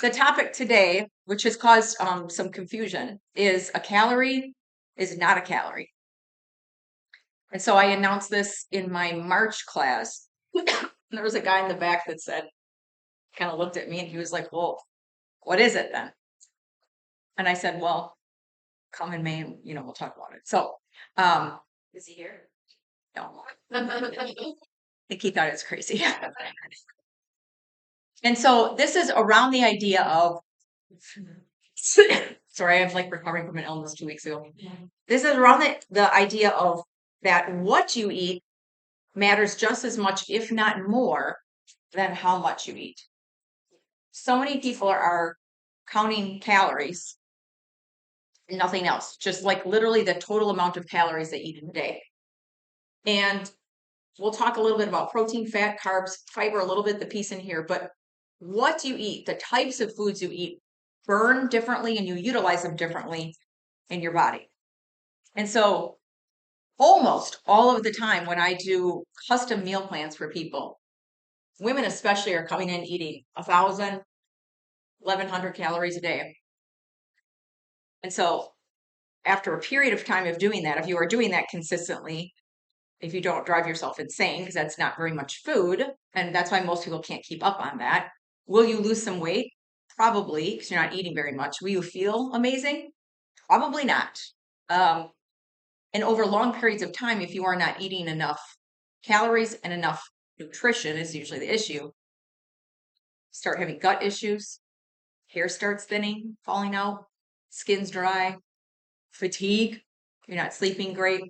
The topic today, which has caused some confusion, is a calorie is not a calorie. And so I announced this in my March class. There was a guy in the back that said, kind of looked at me and he was like, well, what is it then? And I said, well, come in May and, we'll talk about it. So, is he here? No. I think he thought it was crazy. And so this is around the idea of, sorry, I'm like recovering from an illness 2 weeks ago. This is around the idea of that what you eat matters just as much, if not more, than how much you eat. So many people are counting calories, nothing else, just like literally the total amount of calories they eat in a day. And we'll talk a little bit about protein, fat, carbs, fiber, a little bit, the piece in here, but what you eat, the types of foods you eat, burn differently and you utilize them differently in your body. And so almost all of the time when I do custom meal plans for people, women especially are coming in eating 1,000, 1,100 calories a day. And so after a period of time of doing that, if you are doing that consistently, if you don't drive yourself insane, because that's not very much food, and that's why most people can't keep up on that, will you lose some weight? Probably, because you're not eating very much. Will you feel amazing? Probably not. And over long periods of time, if you are not eating enough calories and enough nutrition is usually the issue, start having gut issues, hair starts thinning, falling out, skin's dry, fatigue, you're not sleeping great,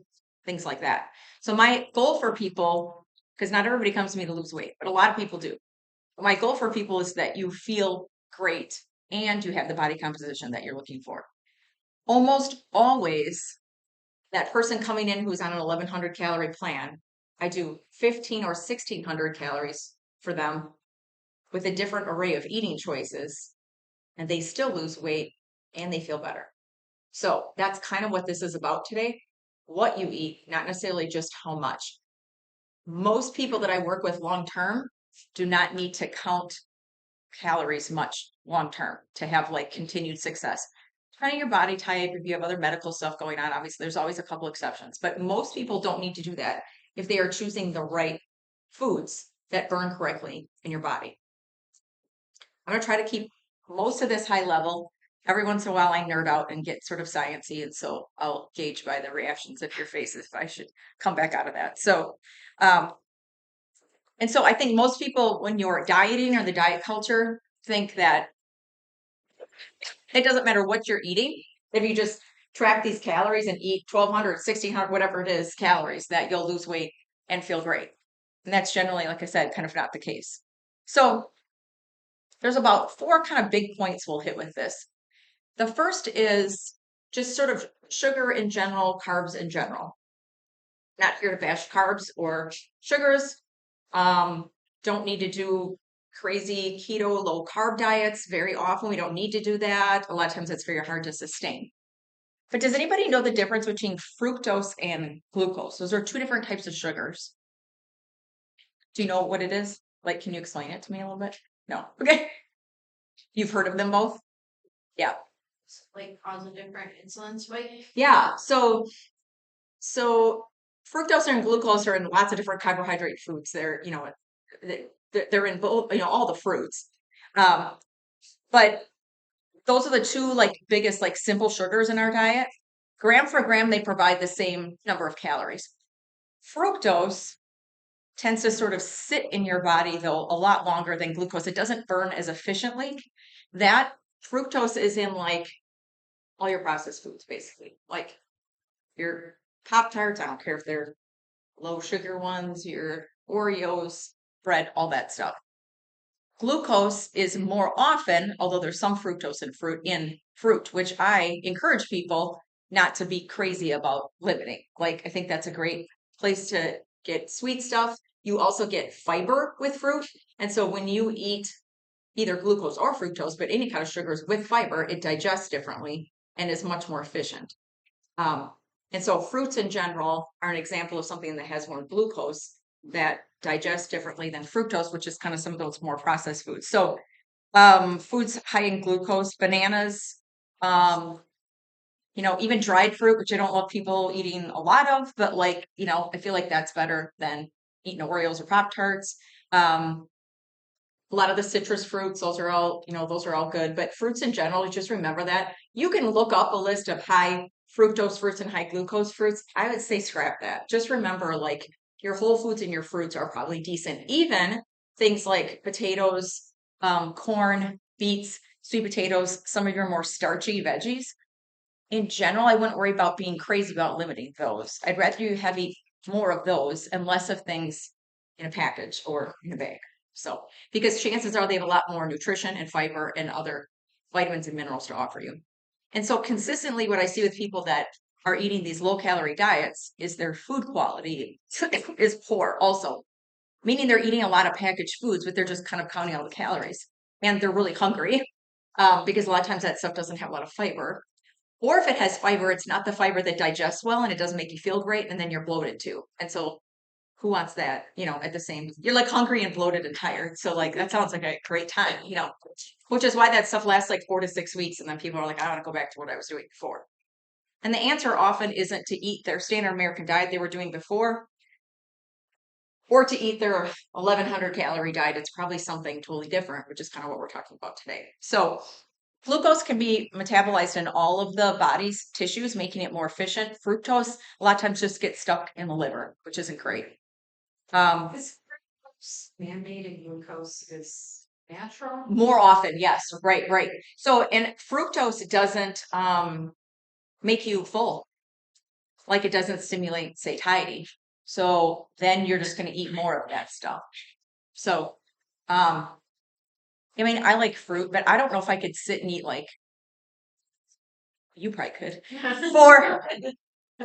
things like that. So my goal for people, because not everybody comes to me to lose weight, but a lot of people do. My goal for people is that you feel great and you have the body composition that you're looking for. Almost always, that person coming in who's on an 1,100 calorie plan, I do 1,500 or 1,600 calories for them with a different array of eating choices, and they still lose weight and they feel better. So that's kind of what this is about today. What you eat, not necessarily just how much. Most people that I work with long term do not need to count calories much long term to have like continued success. Depending on your body type, if you have other medical stuff going on, obviously there's always a couple exceptions, but most people don't need to do that if they are choosing the right foods that burn correctly in your body. I'm going to try to keep most of this high level. Every once in a while, I nerd out and get sort of sciencey, and so I'll gauge by the reactions of your faces if I should come back out of that. So, and so I think most people, when you're dieting or the diet culture, think that it doesn't matter what you're eating. If you just track these calories and eat 1,200, 1,600, whatever it is, calories, that you'll lose weight and feel great. And that's generally, like I said, kind of not the case. So there's about 4 kind of big points we'll hit with this. The first is just sort of sugar in general, carbs in general. Not here to bash carbs or sugars. Don't need to do crazy keto, low carb diets very often. We don't need to do that. A lot of times it's very hard to sustain. But does anybody know the difference between fructose and glucose? Those are 2 different types of sugars. Do you know what it is? Like, can you explain it to me a little bit? No. Okay. You've heard of them both? Yeah. Like cause a different insulin spike. Yeah. So fructose and glucose are in lots of different carbohydrate foods. They're, they're in both, all the fruits. But those are the 2 like biggest like simple sugars in our diet. Gram for gram, they provide the same number of calories. Fructose tends to sort of sit in your body though a lot longer than glucose. It doesn't burn as efficiently. That fructose is in like all your processed foods, basically. Like your Pop-Tarts, I don't care if they're low sugar ones, your Oreos, bread, all that stuff. Glucose is more often, although there's some fructose in fruit, which I encourage people not to be crazy about limiting. Like, I think that's a great place to get sweet stuff. You also get fiber with fruit. And so when you eat either glucose or fructose, but any kind of sugars with fiber, it digests differently and is much more efficient. And so fruits in general are an example of something that has more glucose that digests differently than fructose, which is kind of some of those more processed foods. So Foods high in glucose, bananas, um, even dried fruit, which I don't love people eating a lot of, but like, I feel like that's better than eating Oreos or Pop Tarts. Um, a lot of the citrus fruits, those are all good. But fruits in general, just remember that you can look up a list of high fructose fruits and high glucose fruits. I would say scrap that. Just remember, like, your whole foods and your fruits are probably decent. Even things like potatoes, corn, beets, sweet potatoes, some of your more starchy veggies. In general, I wouldn't worry about being crazy about limiting those. I'd rather you have eat more of those and less of things in a package or in a bag. So, because chances are they have a lot more nutrition and fiber and other vitamins and minerals to offer you. And so, consistently, what I see with people that are eating these low calorie diets is their food quality is poor, also, meaning they're eating a lot of packaged foods, but they're just kind of counting all the calories and they're really hungry because a lot of times that stuff doesn't have a lot of fiber. Or if it has fiber, it's not the fiber that digests well and it doesn't make you feel great, and then you're bloated too. And so who wants that, at the same you're like hungry and bloated and tired. So like that sounds like a great time, which is why that stuff lasts like 4 to 6 weeks, and then people are like, I want to go back to what I was doing before. And the answer often isn't to eat their standard American diet they were doing before or to eat their 1100 calorie diet. It's probably something totally different, which is kind of what we're talking about today. So glucose can be metabolized in all of the body's tissues, making it more efficient. Fructose, a lot of times, just gets stuck in the liver, which isn't great. Is fructose man-made and glucose is natural? More often, yes, right, right. So, and fructose doesn't make you full, like it doesn't stimulate satiety. So then you're just going to eat more of that stuff. So, um, I mean, I like fruit, but I don't know if I could sit and eat like you probably could. Four.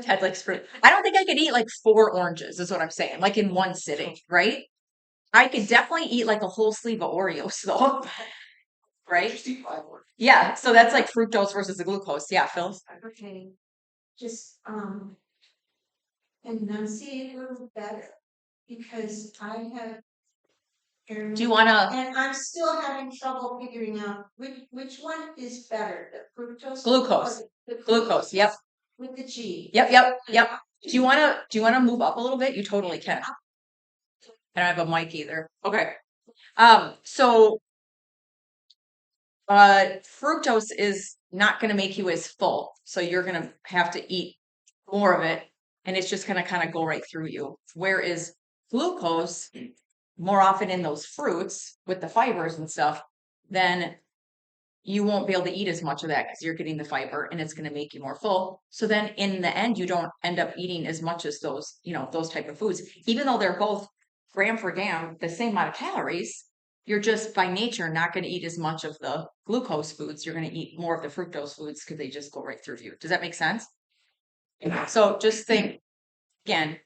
Ted likes fruit. I don't think I could eat like 4 oranges, is what I'm saying, like in one sitting, right? I could definitely eat like a whole sleeve of Oreos, though, right? Just eat 5 oranges. Yeah, so that's like fructose versus the glucose. Yeah, Phil. Okay, just enunciate a little better because I have. Do you want to And I'm still having trouble figuring out which one is better, the fructose. Glucose. or the Glucose? Yep, With the G. yep, yep, yep. Do you want to move up a little bit? You totally can. I don't have a mic either. Okay. So fructose is not going to make you as full, so you're going to have to eat more of it, and it's just going to kind of go right through you. Whereas glucose, more often in those fruits with the fibers and stuff, then you won't be able to eat as much of that because you're getting the fiber and it's going to make you more full. So then in the end, you don't end up eating as much as those type of foods, even though they're both gram for gram, the same amount of calories. You're just by nature not going to eat as much of the glucose foods. You're going to eat more of the fructose foods because they just go right through you. Does that make sense? So just think again,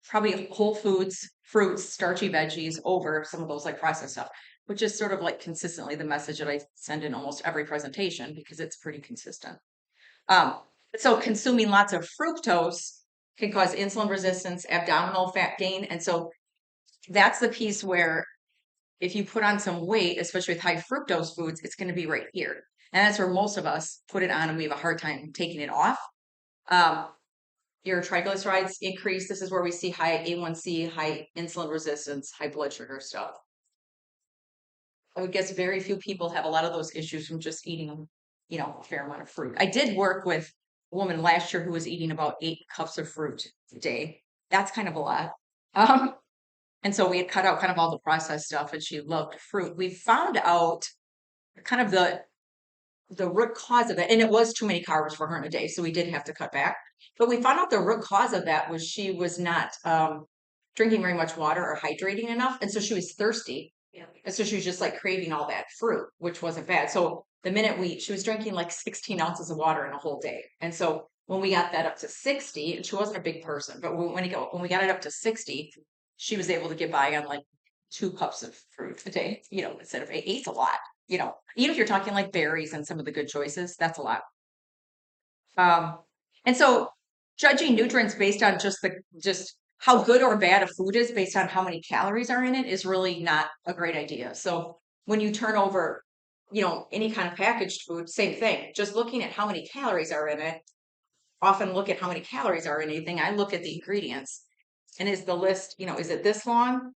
probably whole foods, fruits, starchy veggies over some of those like processed stuff, which is sort of like consistently the message that I send in almost every presentation because it's pretty consistent. Um, so consuming lots of fructose can cause insulin resistance, abdominal fat gain. And so that's the piece where if you put on some weight, especially with high fructose foods, it's going to be right here. And that's where most of us put it on and we have a hard time taking it off. Your triglycerides increase. This is where we see high A1C, high insulin resistance, high blood sugar stuff. I would guess very few people have a lot of those issues from just eating, a fair amount of fruit. I did work with a woman last year who was eating about 8 cups of fruit a day. That's kind of a lot. And so we had cut out kind of all the processed stuff, and she loved fruit. We found out kind of the root cause of it, and it was too many carbs for her in a day, so we did have to cut back. But we found out the root cause of that was she was not drinking very much water or hydrating enough, and so she was thirsty, and so she was just like craving all that fruit, which wasn't bad. So the minute she was drinking like 16 ounces of water in a whole day, and so when we got that up to 60, and she wasn't a big person, but when we got it up to 60, she was able to get by on like 2 cups of fruit a day, instead of 8. 8's a lot. Even if you're talking like berries and some of the good choices, that's a lot. And so judging nutrients based on just how good or bad a food is based on how many calories are in it is really not a great idea. So when you turn over any kind of packaged food, same thing. Just looking at how many calories are in it. Often look at how many calories are in anything. I look at the ingredients. And is the list, is it this long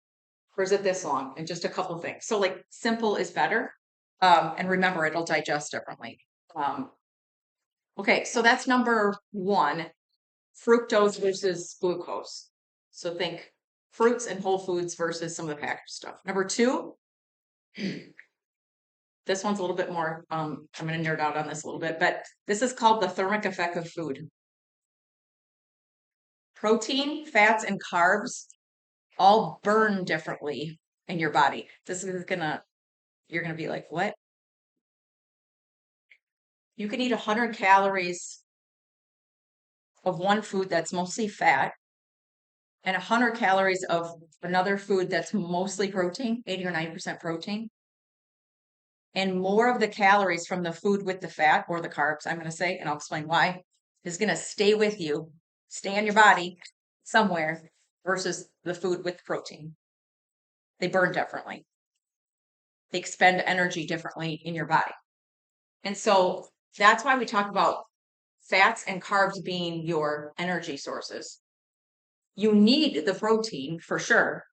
or is it this long? And just a couple of things. So like simple is better. And remember, it'll digest differently. Okay, so that's number one, fructose versus glucose. So think fruits and whole foods versus some of the packaged stuff. Number two, this one's a little bit more, I'm going to nerd out on this a little bit, but this is called the thermic effect of food. Protein, fats, and carbs all burn differently in your body. You're gonna be like, what? You can eat 100 calories of one food that's mostly fat and 100 calories of another food that's mostly protein, 80 or 90% protein. And more of the calories from the food with the fat or the carbs, I'm going to say, and I'll explain why, is going to stay with you, stay in your body somewhere versus the food with protein. They burn differently. They expend energy differently in your body. And so that's why we talk about fats and carbs being your energy sources. You need the protein for sure.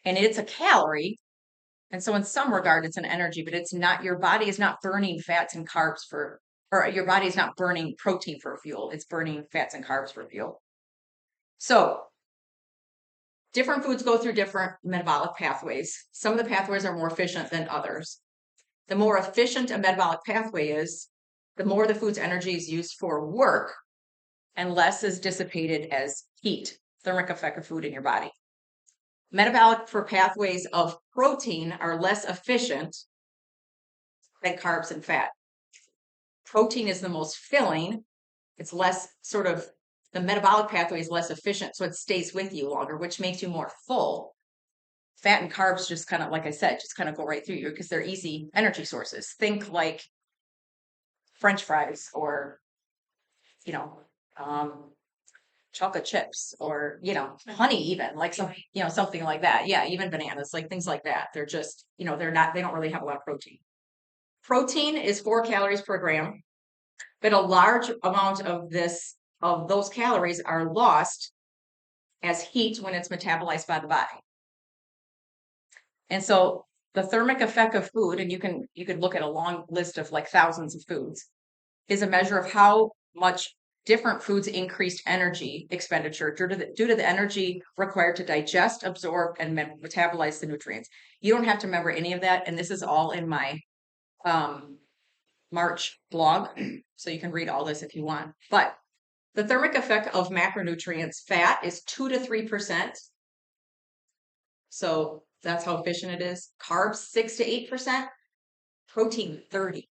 And it's a calorie. And so in some regard, it's an energy, but it's not, your body is not burning fats and carbs or your body is not burning protein for fuel. It's burning fats and carbs for fuel. So different foods go through different metabolic pathways. Some of the pathways are more efficient than others. The more efficient a metabolic pathway is, the more the food's energy is used for work and less is dissipated as heat, thermic effect of food in your body. Metabolic for pathways of protein are less efficient than carbs and fat. Protein is the most filling. It's less the metabolic pathway is less efficient, so it stays with you longer, which makes you more full. Fat and carbs just kind of, like I said, just kind of go right through you because they're easy energy sources. Think like French fries or, chocolate chips or, honey even, like something like that. Yeah, even bananas, like things like that. They're just, they don't really have a lot of protein. Protein is 4 calories per gram, but a large amount of those calories are lost as heat when it's metabolized by the body. And so the thermic effect of food, and you could look at a long list of like thousands of foods, is a measure of how much different foods increased energy expenditure due to the energy required to digest, absorb, and metabolize the nutrients. You don't have to remember any of that, and this is all in my March blog, so you can read all this if you want. But the thermic effect of macronutrients, fat is 2 to 3%. So that's how efficient it is. Carbs, 6 to 8%. Protein, 30.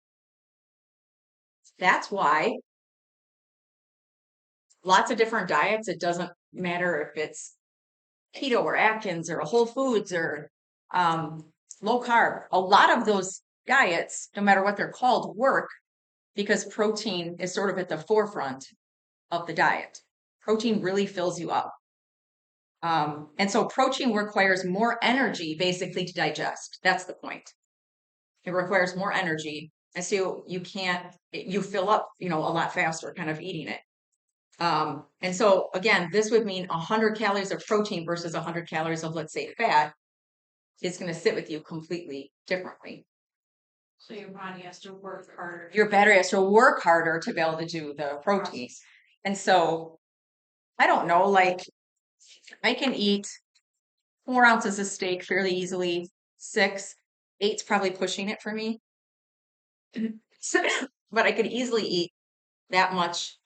That's why lots of different diets, it doesn't matter if it's keto or Atkins or Whole Foods or low carb. A lot of those diets, no matter what they're called, work because protein is sort of at the forefront of the diet. Protein really fills you up. And so protein requires more energy basically to digest. That's the point. It requires more energy. And so you fill up, a lot faster kind of eating it. And so again, this would mean 100 calories of protein versus 100 calories of, let's say, fat is going to sit with you completely differently. So your body has to work harder. Your battery has to work harder to be able to do the protein. And so I don't know, like I can eat 4 ounces of steak fairly easily, 6, 8's probably pushing it for me. But I could easily eat that much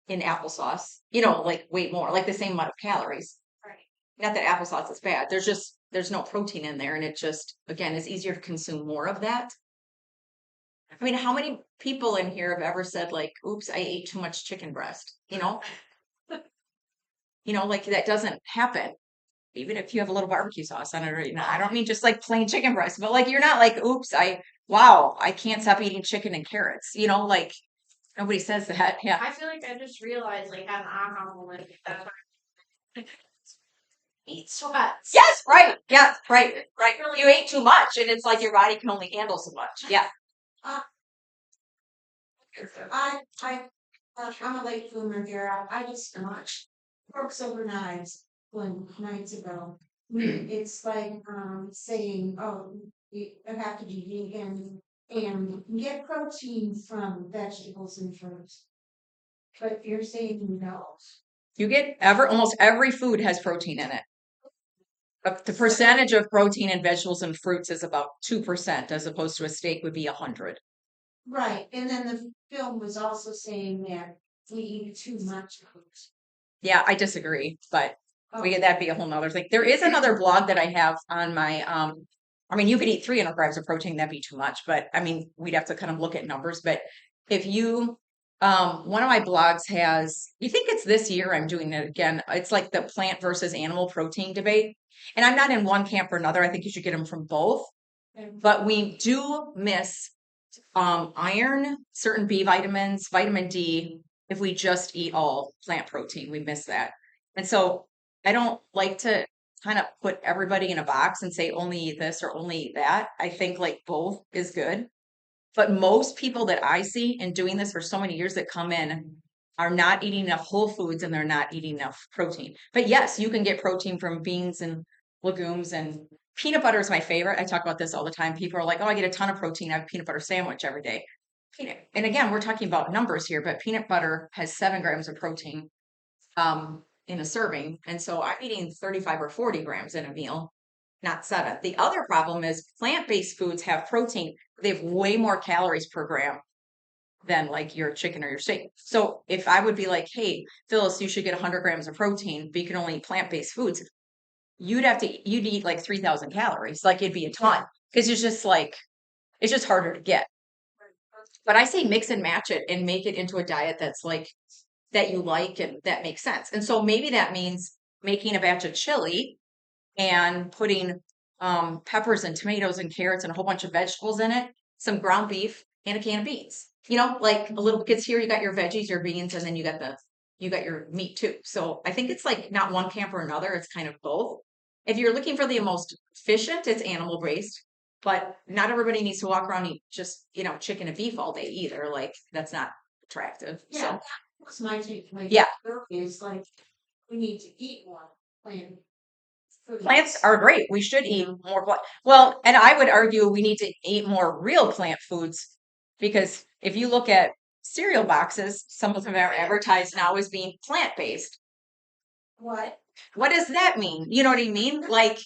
in applesauce, like way more, like the same amount of calories. Right. Not that applesauce is bad. There's no protein in there. And it just, again, it's easier to consume more of that. I mean, how many people in here have ever said like, oops, I ate too much chicken breast, like that doesn't happen. Even if you have a little barbecue sauce on it, or, I don't mean just like plain chicken breast, but like, you're not like, oops, I can't stop eating chicken and carrots, like nobody says that. Yeah. I feel like I just realized like an aha moment. Eat sweats. Yes, right. Yeah, right. You ate too much, and it's like your body can only handle so much. Yeah. Uh, I'm a late bloomer here. I just watched Forks Over Knives one nights ago. It's like saying, oh, you have to be vegan and get protein from vegetables and fruits. But you're saying no. You get almost every food has protein in it. The percentage of protein in vegetables and fruits is about 2%, as opposed to a steak would be 100. Right. And then the film was also saying that we eat too much fruit. Yeah, I disagree, but Oh, that'd be a whole nother thing. There is another blog that I have on my I mean you could eat 300 grams of protein, that'd be too much, but I mean we'd have to kind of look at numbers. But if you one of my blogs has, you think it's this year I'm doing it again. It's like the plant versus animal protein debate. And I'm not in one camp or another. I think you should get them from both. But we do miss iron, certain B vitamins, vitamin D, if we just eat all plant protein, we miss that. And so I don't like to kind of put everybody in a box and say only eat this or only eat that. I think like both is good. But most people that I see in doing this for so many years that come in are not eating enough whole foods and they're not eating enough protein. But yes, you can get protein from beans and legumes, and peanut butter is my favorite. I talk about this all the time. People are like, oh, I get a ton of protein. I have a peanut butter sandwich every day. And again, we're talking about numbers here, but peanut butter has 7 grams of protein in a serving. And so I'm eating 35 or 40 grams in a meal, not 7. The other problem is plant-based foods have protein. They have way more calories per gram than like your chicken or your steak. So if I would be like, hey, Phyllis, you should get 100 grams of protein, but you can only eat plant-based foods, you'd eat like 3,000 calories. Like it'd be a ton because it's just harder to get. But I say mix and match it and make it into a diet that's like, that you like and that makes sense. And so maybe that means making a batch of chili and putting peppers and tomatoes and carrots and a whole bunch of vegetables in it, some ground beef and a can of beans. You know, like a little kids here, you got your veggies, your beans, and then you got your meat too. So I think it's like not one camp or another. It's kind of both. If you're looking for the most efficient, it's animal based, but not everybody needs to walk around and eat just, chicken and beef all day either. Like that's not attractive. yeah, So that was my takeaway. yeah, Is like we need to eat more plant foods. plants are great. We should eat more plant. Well, and I would argue we need to eat more real plant foods because if you look at cereal boxes, some of them are advertised now as being plant-based. What? What does that mean? You know what I mean? Like,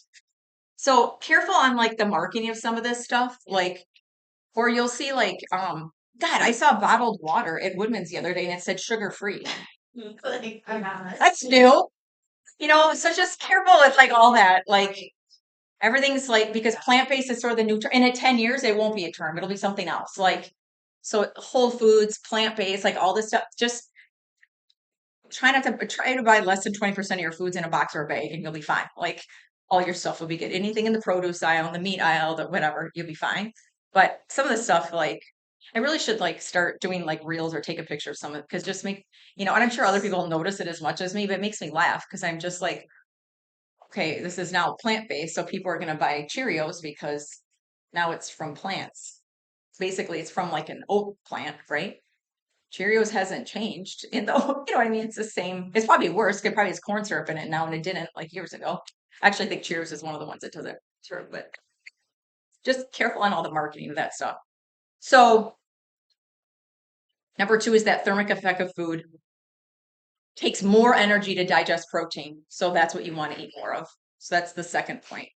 so careful on like the marketing of some of this stuff. Like, or you'll see like, God, I saw bottled water at Woodman's the other day and it said sugar-free. That's new. So just careful with like all that. Like everything's like, because plant-based is sort of the new term. And in 10 years, it won't be a term. It'll be something else. Like, so whole foods, plant-based, like all this stuff, just try to buy less than 20% of your foods in a box or a bag and you'll be fine. Like all your stuff will be good. Anything in the produce aisle, the meat aisle, the whatever, you'll be fine. But some of the stuff, like, I really should like start doing like reels or take a picture of some of it because just and I'm sure other people notice it as much as me, but it makes me laugh because I'm just like, okay, this is now plant-based, so people are going to buy Cheerios because now it's from plants. Basically, it's from like an oat plant, right? Cheerios hasn't changed in the, you know what I mean? It's the same. It's probably worse. It probably has corn syrup in it now, and it didn't like years ago. I actually think Cheerios is one of the ones that does it, sure, but just careful on all the marketing of that stuff. So, number 2 is that thermic effect of food takes more energy to digest protein. So that's what you want to eat more of. So that's the second point.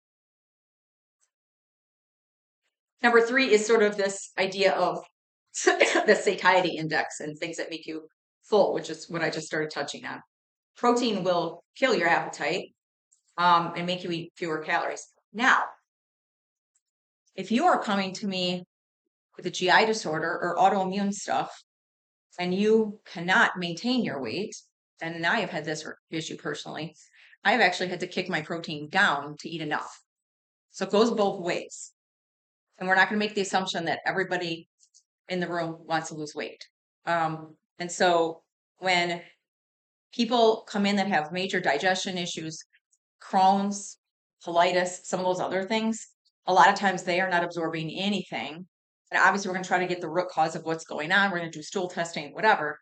Number 3 is sort of this idea of the satiety index and things that make you full, which is what I just started touching on. Protein will kill your appetite and make you eat fewer calories. Now, if you are coming to me with a GI disorder or autoimmune stuff and you cannot maintain your weight, and I have had this issue personally, I've actually had to kick my protein down to eat enough. So it goes both ways. And we're not going to make the assumption that everybody in the room wants to lose weight. And so when people come in that have major digestion issues, Crohn's, colitis, some of those other things, a lot of times they are not absorbing anything. And obviously, we're going to try to get the root cause of what's going on. We're going to do stool testing, whatever.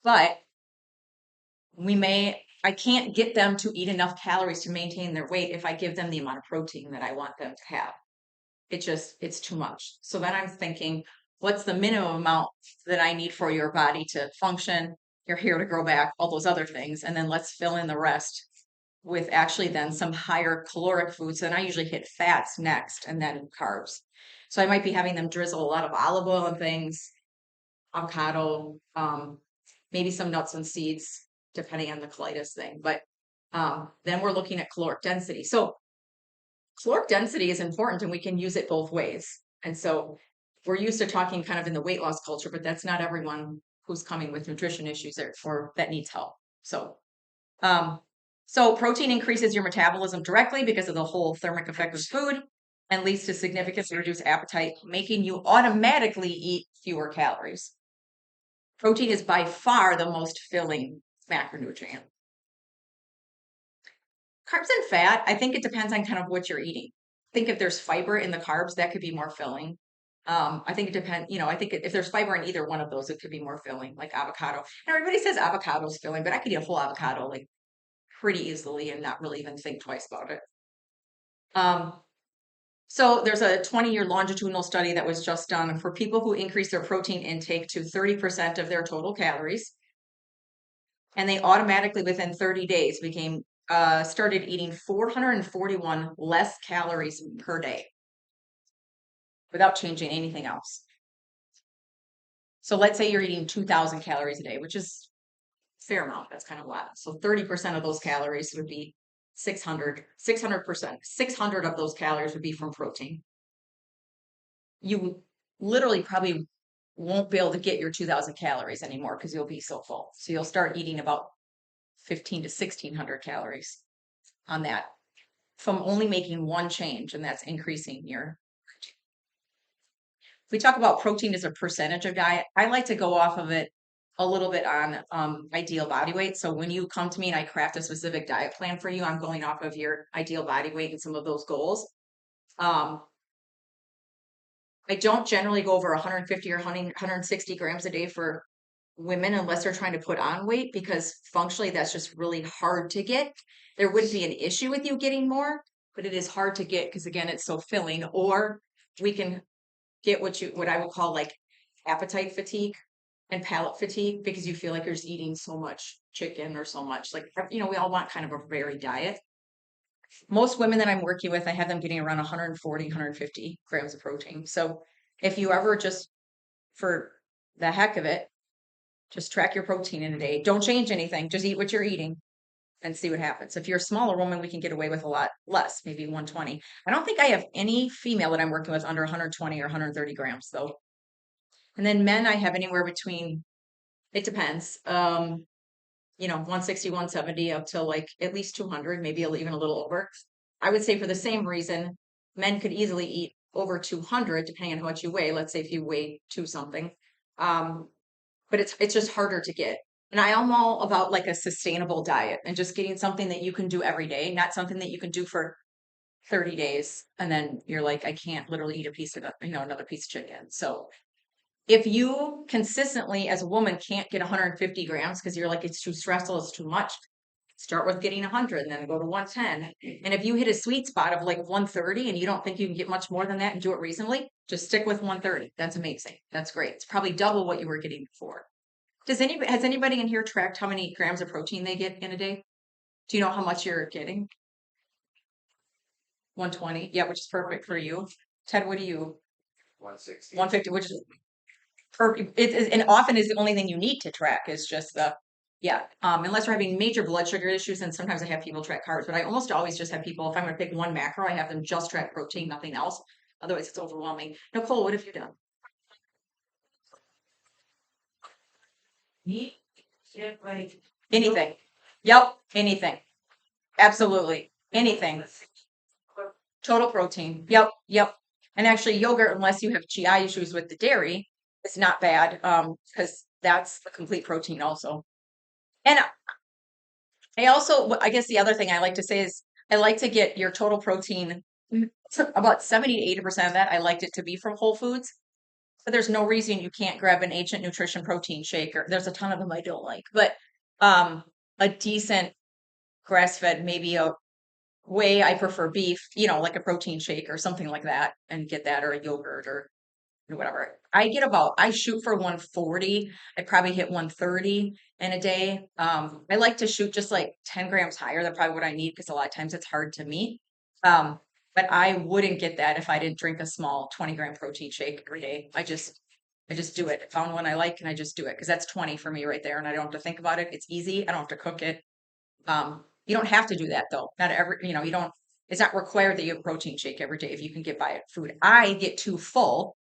But I can't get them to eat enough calories to maintain their weight if I give them the amount of protein that I want them to have. It's too much. So then I'm thinking, what's the minimum amount that I need for your body to function, your hair to grow back, all those other things. And then let's fill in the rest with actually then some higher caloric foods. Then I usually hit fats next and then carbs. So I might be having them drizzle a lot of olive oil and things, avocado, maybe some nuts and seeds, depending on the colitis thing. But then we're looking at caloric density. So caloric density is important and we can use it both ways. And so we're used to talking kind of in the weight loss culture, but that's not everyone who's coming with nutrition issues or that needs help. So protein increases your metabolism directly because of the whole thermic effect of food and leads to significantly reduced appetite, making you automatically eat fewer calories. Protein is by far the most filling macronutrient. Carbs and fat, I think it depends on kind of what you're eating. I think if there's fiber in the carbs, that could be more filling. I think it depends, I think if there's fiber in either one of those, it could be more filling, like avocado. And everybody says avocado is filling, but I could eat a whole avocado like pretty easily and not really even think twice about it. So there's a 20-year longitudinal study that was just done for people who increase their protein intake to 30% of their total calories. And they automatically, within 30 days, started eating 441 less calories per day without changing anything else. So let's say you're eating 2,000 calories a day, which is a fair amount. That's kind of a lot. So 30% of those calories would be 600%. 600 of those calories would be from protein. You literally probably won't be able to get your 2,000 calories anymore because you'll be so full. So you'll start eating about 15 to 1,600 calories on that from only making one change, and that's increasing your. We talk about protein as a percentage of diet. I like to go off of it a little bit on ideal body weight. So when you come to me and I craft a specific diet plan for you, I'm going off of your ideal body weight and some of those goals. I don't generally go over 150 or 160 grams a day for women unless they're trying to put on weight because functionally that's just really hard to get. There wouldn't be an issue with you getting more, but it is hard to get because again, it's so filling. Or we can get what I would call like appetite fatigue and palate fatigue because you feel like you're just eating so much chicken or so much like we all want kind of a varied diet. Most women that I'm working with, I have them getting around 140, 150 grams of protein. So if you ever just for the heck of it, just track your protein in a day. Don't change anything. Just eat what you're eating and see what happens. If you're a smaller woman, we can get away with a lot less, maybe 120. I don't think I have any female that I'm working with under 120 or 130 grams though. And then men, I have anywhere between, it depends, 160, 170 up to like at least 200, maybe even a little over. I would say for the same reason, men could easily eat over 200 depending on how much you weigh. Let's say if you weigh two something. But it's just harder to get. And I am all about like a sustainable diet and just getting something that you can do every day, not something that you can do for 30 days. And then you're like, I can't literally eat a piece of, another piece of chicken. So if you consistently as a woman can't get 150 grams because you're like, it's too stressful, it's too much, start with getting 100 and then go to 110. And if you hit a sweet spot of like 130 and you don't think you can get much more than that and do it reasonably, just stick with 130. That's amazing. That's great. It's probably double what you were getting before. Has anybody in here tracked how many grams of protein they get in a day? Do you know how much you're getting? 120. Yeah, which is perfect for you. Ted, what do you? 160. 150, which is perfect. And often is the only thing you need to track is just unless you're having major blood sugar issues, and sometimes I have people track carbs, but I almost always just have people, if I'm going to pick one macro, I have them just track protein, nothing else. Otherwise, it's overwhelming. Nicole, what have you done? Like Anything. Yep, anything. Absolutely. Anything. Total protein. Yep. And actually, yogurt, unless you have GI issues with the dairy, is not bad because that's the complete protein also. And I guess the other thing I like to say is I like to get your total protein, about 70 to 80% of that. I liked it to be from Whole Foods, but there's no reason you can't grab an Ancient Nutrition protein shake, or there's a ton of them I don't like, but a decent grass fed, maybe a whey. I prefer beef, like a protein shake or something like that, and get that, or a yogurt or whatever. I shoot for 140. I probably hit 130 in a day. I like to shoot just like 10 grams higher than probably what I need, because a lot of times it's hard to meet. Um, but I wouldn't get that if I didn't drink a small 20-gram protein shake every day. I just do it. I found one I like and I just do it, because that's 20 for me right there, and I don't have to think about it. It's easy. I don't have to cook it. You don't have to do that though. Not every, you don't, it's not required that you have a protein shake every day if you can get by it food. I get too full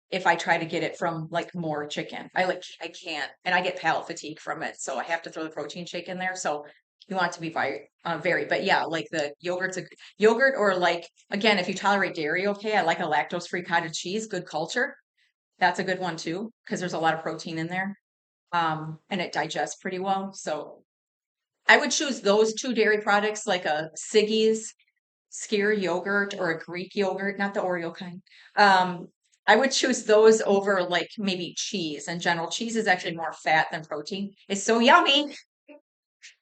if I try to get it from like more chicken. I can't, and I get palate fatigue from it, so I have to throw the protein shake in there. So you want it to be varied, but yeah, like the yogurt, or like, again, if you tolerate dairy, okay. I like a lactose-free cottage cheese, good culture. That's a good one too, because there's a lot of protein in there, and it digests pretty well. So I would choose those two dairy products, like a Siggy's skyr yogurt or a Greek yogurt, not the Oreo kind. Um, I would choose those over like maybe cheese in general. Cheese is actually more fat than protein. It's so yummy.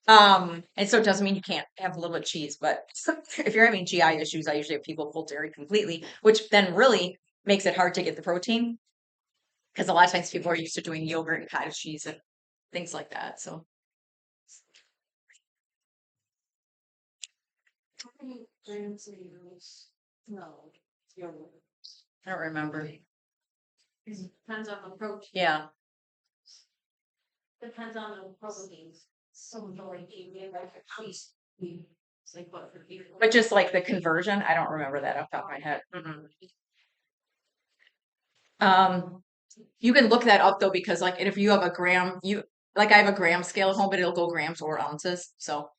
And so it doesn't mean you can't have a little bit of cheese, but if you're having GI issues, I usually have people pull dairy completely, which then really makes it hard to get the protein, because a lot of times people are used to doing yogurt and cottage cheese and things like that. So How many grams of use? No, yogurt. I don't remember. Depends on the protein. Yeah. Depends on the proteins. So like you like a cheese. It's like what for you. But just like the conversion, I don't remember that off the top of my head. Um, you can look that up though, because like if you have a gram, I have a gram scale at home, but it'll go grams or ounces. So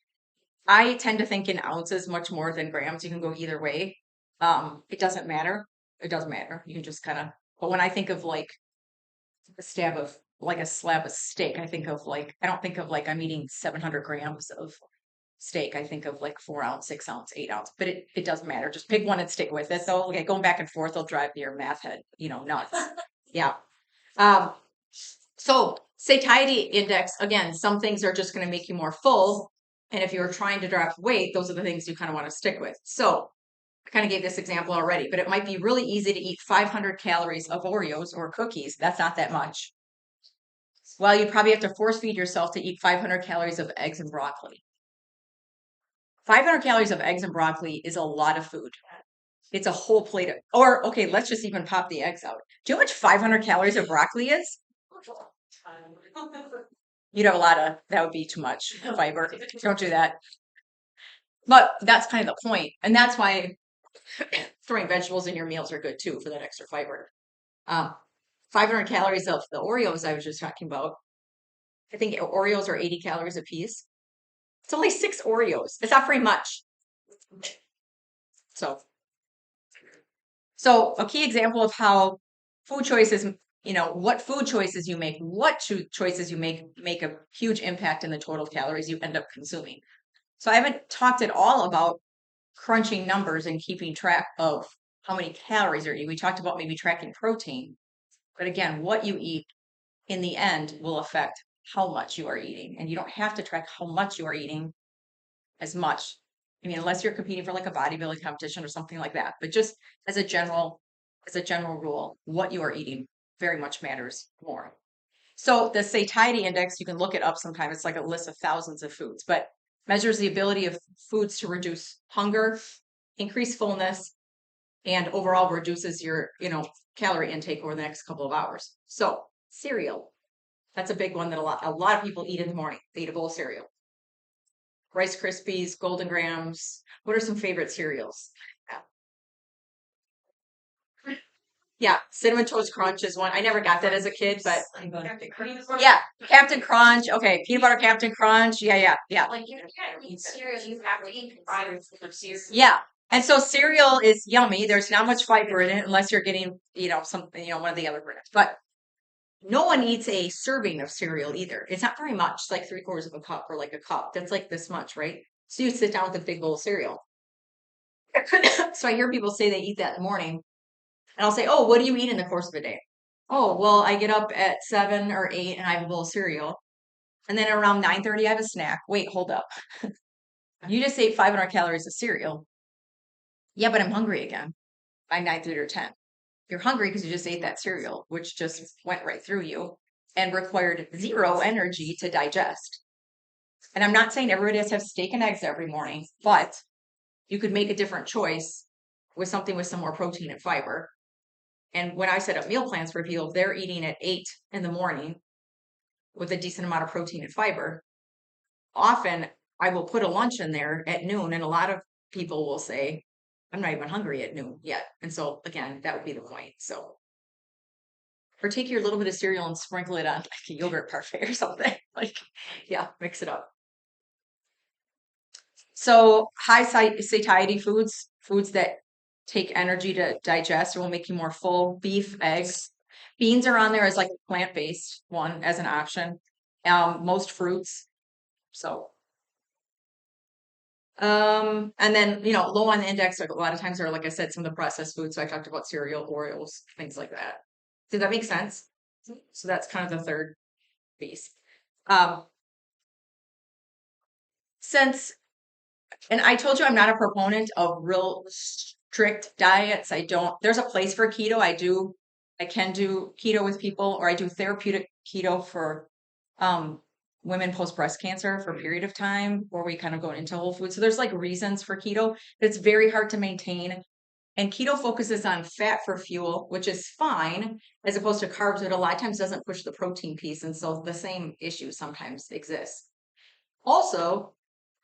I tend to think in ounces much more than grams. You can go either way. It doesn't matter. It doesn't matter. You can just kind of, but when I think of like a slab of steak, I don't think of like I'm eating 700 grams of steak. I think of like 4 ounce, 6 ounce, 8 ounce, but it doesn't matter. Just pick one and stick with it though. Okay, going back and forth will drive your math head, nuts. Yeah. Um, so satiety index, again, some things are just going to make you more full. And if you're trying to drop weight, those are the things you kind of want to stick with. So I kind of gave this example already, but it might be really easy to eat 500 calories of Oreos or cookies. That's not that much. Well, you probably have to force feed yourself to eat 500 calories of eggs and broccoli. 500 calories of eggs and broccoli is a lot of food. It's a whole plate or okay, let's just even pop the eggs out. Do you know how much 500 calories of broccoli is? You'd have that would be too much fiber. Don't do that. But that's kind of the point. And that's why throwing vegetables in your meals are good too, for that extra fiber. 500 calories of the Oreos I was just talking about. I think Oreos are 80 calories a piece. It's only 6 Oreos. It's not very much. So a key example of how food choices, what food choices you make, choices you make a huge impact in the total calories you end up consuming. So I haven't talked at all about crunching numbers and keeping track of how many calories you're eating. We talked about maybe tracking protein, but again, what you eat in the end will affect how much you are eating. And you don't have to track how much you are eating as much. I mean, unless you're competing for like a bodybuilding competition or something like that. But just as a general rule, what you are eating very much matters more. So the satiety index, you can look it up sometime. It's like a list of thousands of foods, but measures the ability of foods to reduce hunger, increase fullness, and overall reduces your, calorie intake over the next couple of hours. So cereal, that's a big one that a lot of people eat in the morning. They eat a bowl of cereal. Rice Krispies, Golden Grams. What are some favorite cereals? Yeah, Cinnamon Toast Crunch is one. I never got that as a kid, but yeah, Captain Crunch. Okay, peanut butter Captain Crunch. Yeah. Like you can't eat cereal, you have to eat fibers of cereal. Yeah. And so cereal is yummy. There's not much fiber in it unless you're getting, something, one of the other brands. But no one eats a serving of cereal either. It's not very much, like 3/4 of a cup or like a cup. That's like this much, right? So you sit down with a big bowl of cereal. So I hear people say they eat that in the morning, and I'll say, "Oh, what do you eat in the course of a day?" "Oh, well, I get up at 7 or 8 and I have a bowl of cereal. And then around 9:30, I have a snack." Wait, hold up. You just ate 500 calories of cereal. Yeah, but I'm hungry again by 9:30 or 10. You're hungry because you just ate that cereal, which just went right through you and required zero energy to digest. And I'm not saying everybody has to have steak and eggs every morning, but you could make a different choice with something with some more protein and fiber. And when I set up meal plans for people, they're eating at 8 in the morning with a decent amount of protein and fiber. Often I will put a lunch in there at noon, and a lot of people will say, "I'm not even hungry at noon yet." And so, again, that would be the point. So, or take your little bit of cereal and sprinkle it on like a yogurt parfait or something. Like, yeah, mix it up. So, high satiety foods, foods that take energy to digest or will make you more full: beef, eggs. Beans are on there as like a plant-based one as an option. Most fruits. So, and then, low on the index, like a lot of times are, like I said, some of the processed foods. So I talked about cereal, Oreos, things like that. Did that make sense? So that's kind of the third piece. Um, since, and I told you I'm not a proponent of real strict diets. There's a place for keto. I can do keto with people, or I do therapeutic keto for um, women post breast cancer for a period of time, where we kind of go into whole food. So there's like reasons for keto, but it's very hard to maintain. And keto focuses on fat for fuel, which is fine, as opposed to carbs, but a lot of times doesn't push the protein piece. And so the same issue sometimes exists. Also,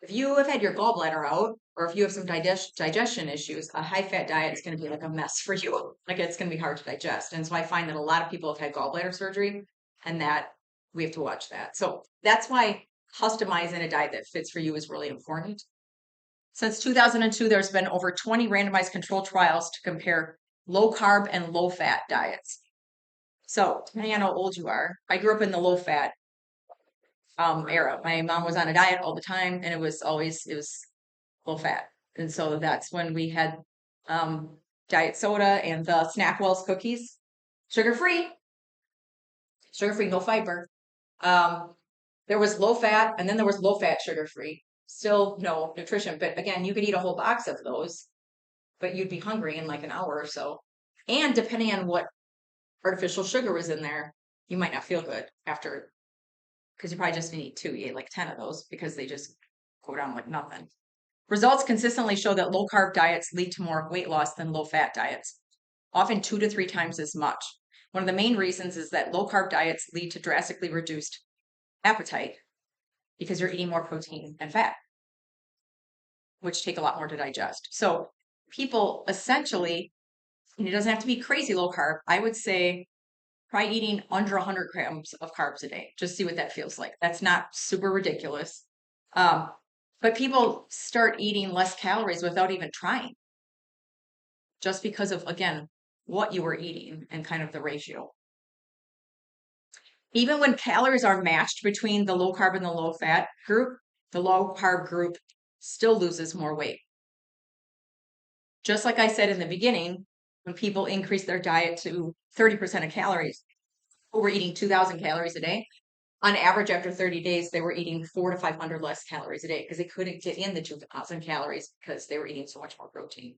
if you have had your gallbladder out, or if you have some digestion issues, a high fat diet is going to be like a mess for you. Like, it's going to be hard to digest. And so I find that a lot of people have had gallbladder surgery, and that we have to watch that. So that's why customizing a diet that fits for you is really important. Since 2002, there's been over 20 randomized controlled trials to compare low carb and low fat diets. So, depending on how old you are, I grew up in the low fat era. My mom was on a diet all the time, and it was low fat. And so that's when we had diet soda and the Snackwell's cookies, sugar free, no fiber. There was low fat, and then there was low fat, sugar free. Still no nutrition, but again, you could eat a whole box of those, but you'd be hungry in like an hour or so. And depending on what artificial sugar was in there, you might not feel good after, because you probably just didn't eat two. You ate like 10 of those because they just go down like nothing. Results consistently show that low carb diets lead to more weight loss than low fat diets, often 2 to 3 times as much. One of the main reasons is that low carb diets lead to drastically reduced appetite because you're eating more protein and fat, which take a lot more to digest. So people essentially, and it doesn't have to be crazy low carb. I would say try eating under 100 grams of carbs a day. Just see what that feels like. That's not super ridiculous. But people start eating less calories without even trying, just because of, again, what you were eating and kind of the ratio. Even when calories are matched between the low carb and the low fat group, the low carb group still loses more weight. Just like I said in the beginning, when people increase their diet to 30% of calories, who were eating 2,000 calories a day, on average, after 30 days, they were eating 400 to 500 less calories a day because they couldn't get in the 2,000 calories because they were eating so much more protein.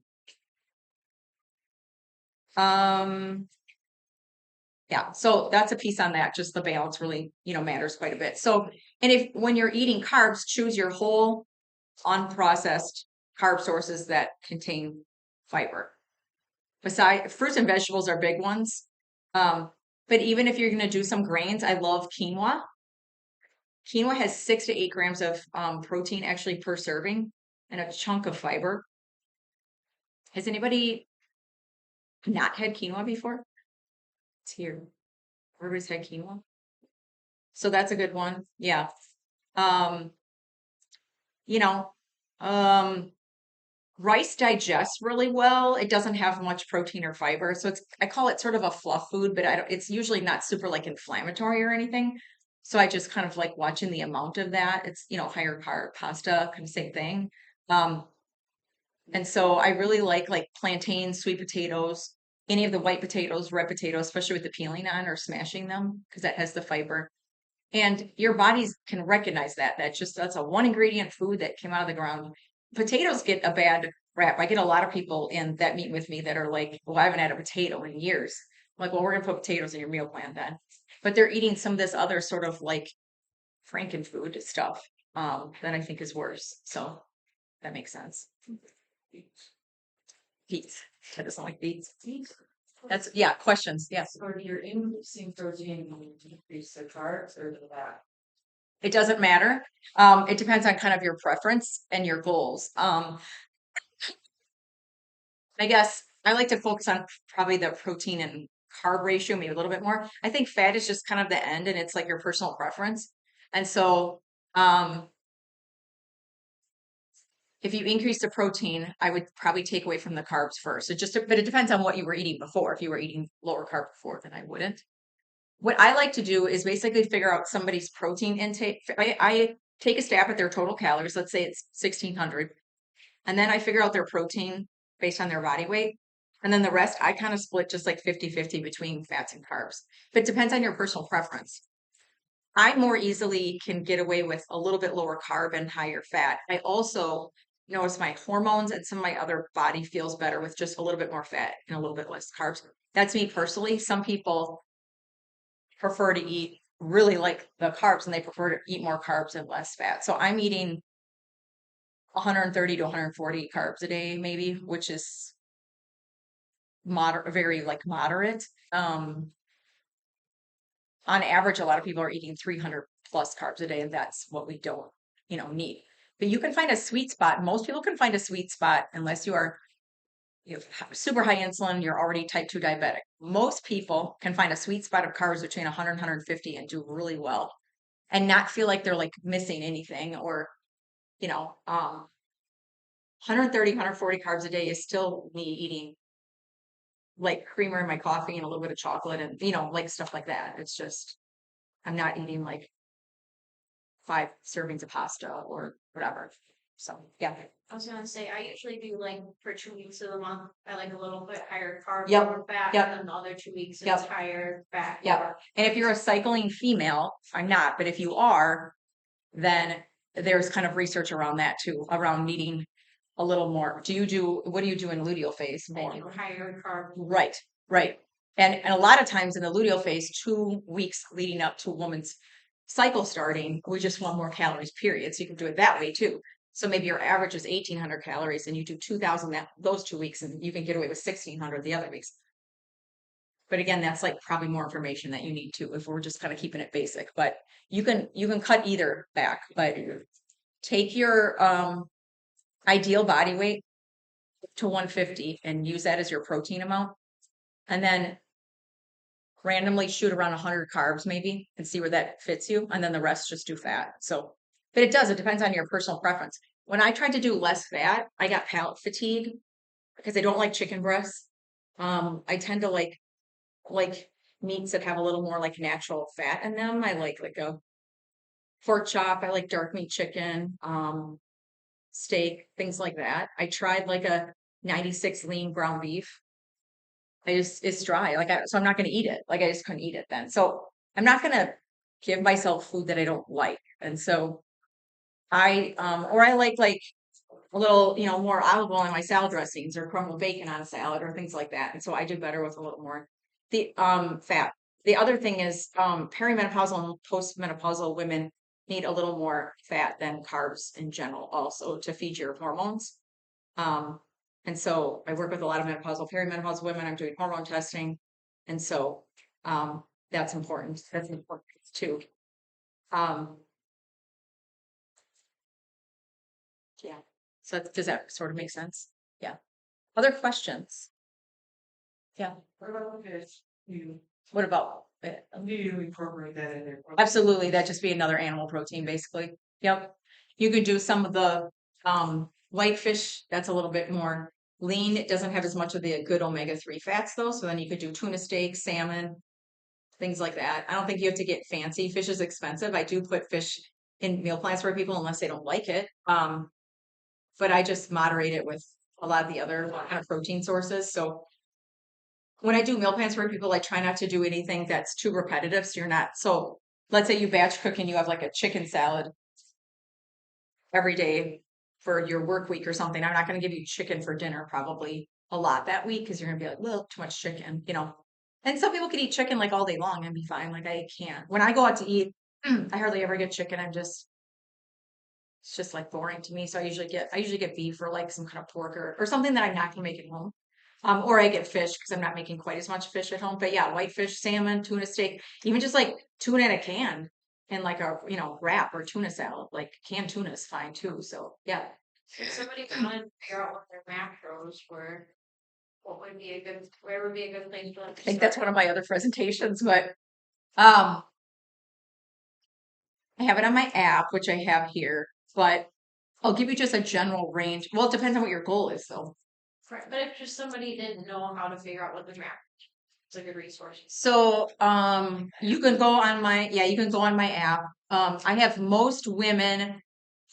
Yeah, so that's a piece on that. Just the balance really, matters quite a bit. So, and when you're eating carbs, choose your whole unprocessed carb sources that contain fiber. Besides, fruits and vegetables are big ones. But even if you're going to do some grains, I love quinoa. Quinoa has 6 to 8 grams of protein actually per serving, and a chunk of fiber. Has anybody not had quinoa before? It's here. Everybody's had quinoa. So that's a good one. Yeah. Um, you know, um, rice digests really well. It doesn't have much protein or fiber. So I call it sort of a fluff food, but it's usually not super like inflammatory or anything. So I just kind of like watching the amount of that. It's, higher carb, pasta, kind of same thing. Um, and so I really like plantains, sweet potatoes, any of the white potatoes, red potatoes, especially with the peeling on or smashing them because that has the fiber. And your bodies can recognize that. That's a one ingredient food that came out of the ground. Potatoes get a bad rap. I get a lot of people in that meet with me that are like, well, I haven't had a potato in years. I'm like, well, we're gonna put potatoes in your meal plan then. But they're eating some of this other sort of like frankenfood stuff that I think is worse. So that makes sense. Beets. That doesn't like beets. That's questions. Yes. Or you're increasing protein, you decrease the carbs or the fat. It doesn't matter. It depends on kind of your preference and your goals. I guess I like to focus on probably the protein and carb ratio, maybe a little bit more. I think fat is just kind of the end and it's like your personal preference. And so, if you increase the protein, I would probably take away from the carbs first. But it depends on what you were eating before. If you were eating lower carb before, then I wouldn't. What I like to do is basically figure out somebody's protein intake. I take a stab at their total calories. Let's say it's 1600. And then I figure out their protein based on their body weight. And then the rest, I kind of split just like 50-50 between fats and carbs. But it depends on your personal preference. I more easily can get away with a little bit lower carb and higher fat. I also notice my hormones and some of my other body feels better with just a little bit more fat and a little bit less carbs. That's me personally. Some people prefer to eat really like the carbs and they prefer to eat more carbs and less fat. So I'm eating 130 to 140 carbs a day, maybe, which is very like moderate. On average, a lot of people are eating 300 plus carbs a day, and that's what we don't, need. But you can find a sweet spot. Most people can find a sweet spot unless you have super high insulin, you're already type 2 diabetic. Most people can find a sweet spot of carbs between 100 and 150 and do really well and not feel like they're like missing anything or, 130, 140 carbs a day is still me eating like creamer in my coffee and a little bit of chocolate and, like stuff like that. It's just, I'm not eating like 5 servings of pasta or whatever. So, yeah. I was gonna say, I usually do like for 2 weeks of the month, I like a little bit higher carb, Yep. lower fat, Yep. and then the other 2 weeks it's Yep. higher fat. Yep. lower- And if you're a cycling female, I'm not, but if you are, then there's kind of research around that too, around needing a little more. What do you do in luteal phase I more? do higher carb. Right, right. And a lot of times in the luteal phase, 2 weeks leading up to a woman's cycle starting, we just want more calories, period. So you can do it that way too. So maybe your average is 1800 calories and you do 2000 those 2 weeks and you can get away with 1600 the other weeks. But again, that's like probably more information that you need to if we're just kind of keeping it basic. But you can cut either back, but take your ideal body weight to 150 and use that as your protein amount. And then randomly shoot around 100 carbs maybe and see where that fits you. And then the rest just do fat. So, but it depends on your personal preference. When I tried to do less fat, I got palate fatigue because I don't like chicken breasts. I tend to like meats that have a little more like natural fat in them. I like a pork chop. I like dark meat chicken, steak, things like that. I tried like a 96 lean ground beef. It's dry. So I'm not going to eat it. Like I just couldn't eat it then. So I'm not going to give myself food that I don't like. And so or I like a little, more olive oil in my salad dressings or crumbled bacon on a salad or things like that. And so I do better with a little more fat. The other thing is perimenopausal and postmenopausal women need a little more fat than carbs in general also to feed your hormones. And so I work with a lot of menopausal, perimenopausal women. I'm doing hormone testing. And so that's important. That's important too. Yeah. So does that sort of make sense? Yeah. Other questions? Yeah. What about if you What about it? immediately incorporate that in there? Absolutely. That'd just be another animal protein, basically. Yep. You could do some of the whitefish. That's a little bit more lean. It doesn't have as much of the good omega-3 fats though. So then you could do tuna steak, salmon, things like that. I don't think you have to get fancy. Fish is expensive. I do put fish in meal plans for people unless they don't like it. But I just moderate it with a lot of the other kind of protein sources. So when I do meal plans for people, I try not to do anything that's too repetitive. So you're not, so let's say you batch cook and you have like a chicken salad every day for your work week or something. I'm not going to give you chicken for dinner probably a lot that week because you're going to be like, well, too much chicken, you know. And some people can eat chicken like all day long and be fine. Like I can't. When I go out to eat, I hardly ever get chicken. It's just like boring to me. So I usually get beef or like some kind of pork or something that I'm not going to make at home. Or I get fish because I'm not making quite as much fish at home. But yeah, whitefish, salmon, tuna steak, even just like tuna in a can and like a wrap or tuna salad. Like canned tuna is fine too. So yeah. If somebody wanted to figure out what their macros were, where would be a good place for them I to think that's one start? of my other presentations, but um I have it on my app, which I have here, but I'll give you just a general range. Well, it depends on what your goal is though. Right, but if just somebody didn't know how to figure out what the macros, it's a good resource. So, you can go on my app. I have most women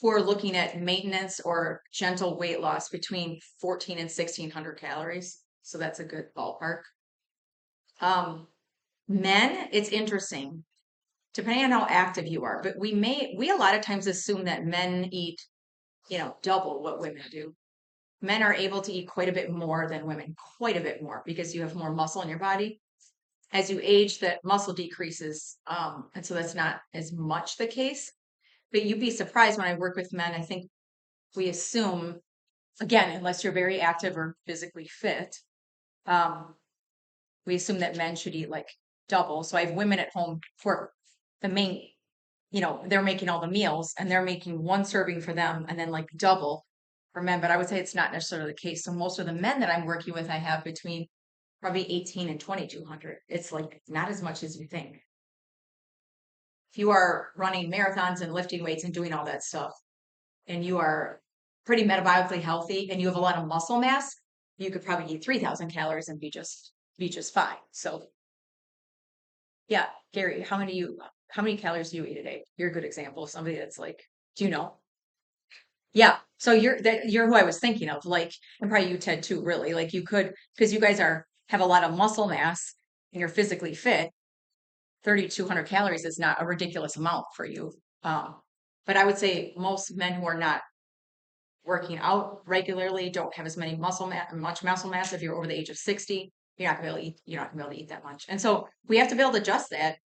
who are looking at maintenance or gentle weight loss between 14 and 1600 calories. So that's a good ballpark. Um, Men, it's interesting, depending on how active you are, but we a lot of times assume that men eat, double what women do. Men are able to eat quite a bit more than women, quite a bit more because you have more muscle in your body. As you age, that muscle decreases. And so that's not as much the case. But you'd be surprised when I work with men. I think we assume, again, unless you're very active or physically fit, um, we assume that men should eat like double. So I have women at home for the main, they're making all the meals and they're making one serving for them and then like double for men. But I would say it's not necessarily the case. So most of the men that I'm working with, I have between probably 18 and 2200. It's like not as much as you think. If you are running marathons and lifting weights and doing all that stuff, and you are pretty metabolically healthy and you have a lot of muscle mass, you could probably eat 3000 calories and be just fine. So yeah, Gary, how many calories do you eat a day? You're a good example of somebody that's like, do you know? Yeah. So you're who I was thinking of, like, and probably you, Ted, too, really. Like you could, because you guys have a lot of muscle mass and you're physically fit, 3200 calories is not a ridiculous amount for you. Um, but I would say most men who are not working out regularly don't have as many much muscle mass. If you're over the age of 60, you're not gonna be able to eat that much. And so we have to be able to adjust that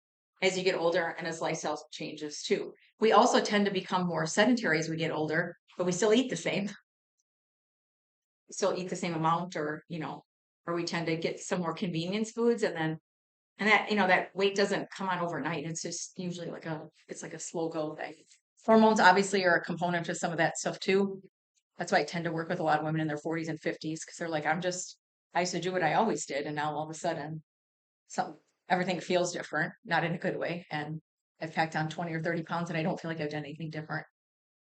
as you get older and as lifestyle changes too. We also tend to become more sedentary as we get older, but we still eat the same. We still eat the same amount or we tend to get some more convenience foods and that weight doesn't come on overnight. It's just usually it's like a slow go thing. Hormones obviously are a component to some of that stuff too. That's why I tend to work with a lot of women in their 40s and 50s because they're like, I used to do what I always did. And now all of a sudden, everything feels different, not in a good way. And I've packed on 20 or 30 pounds and I don't feel like I've done anything different.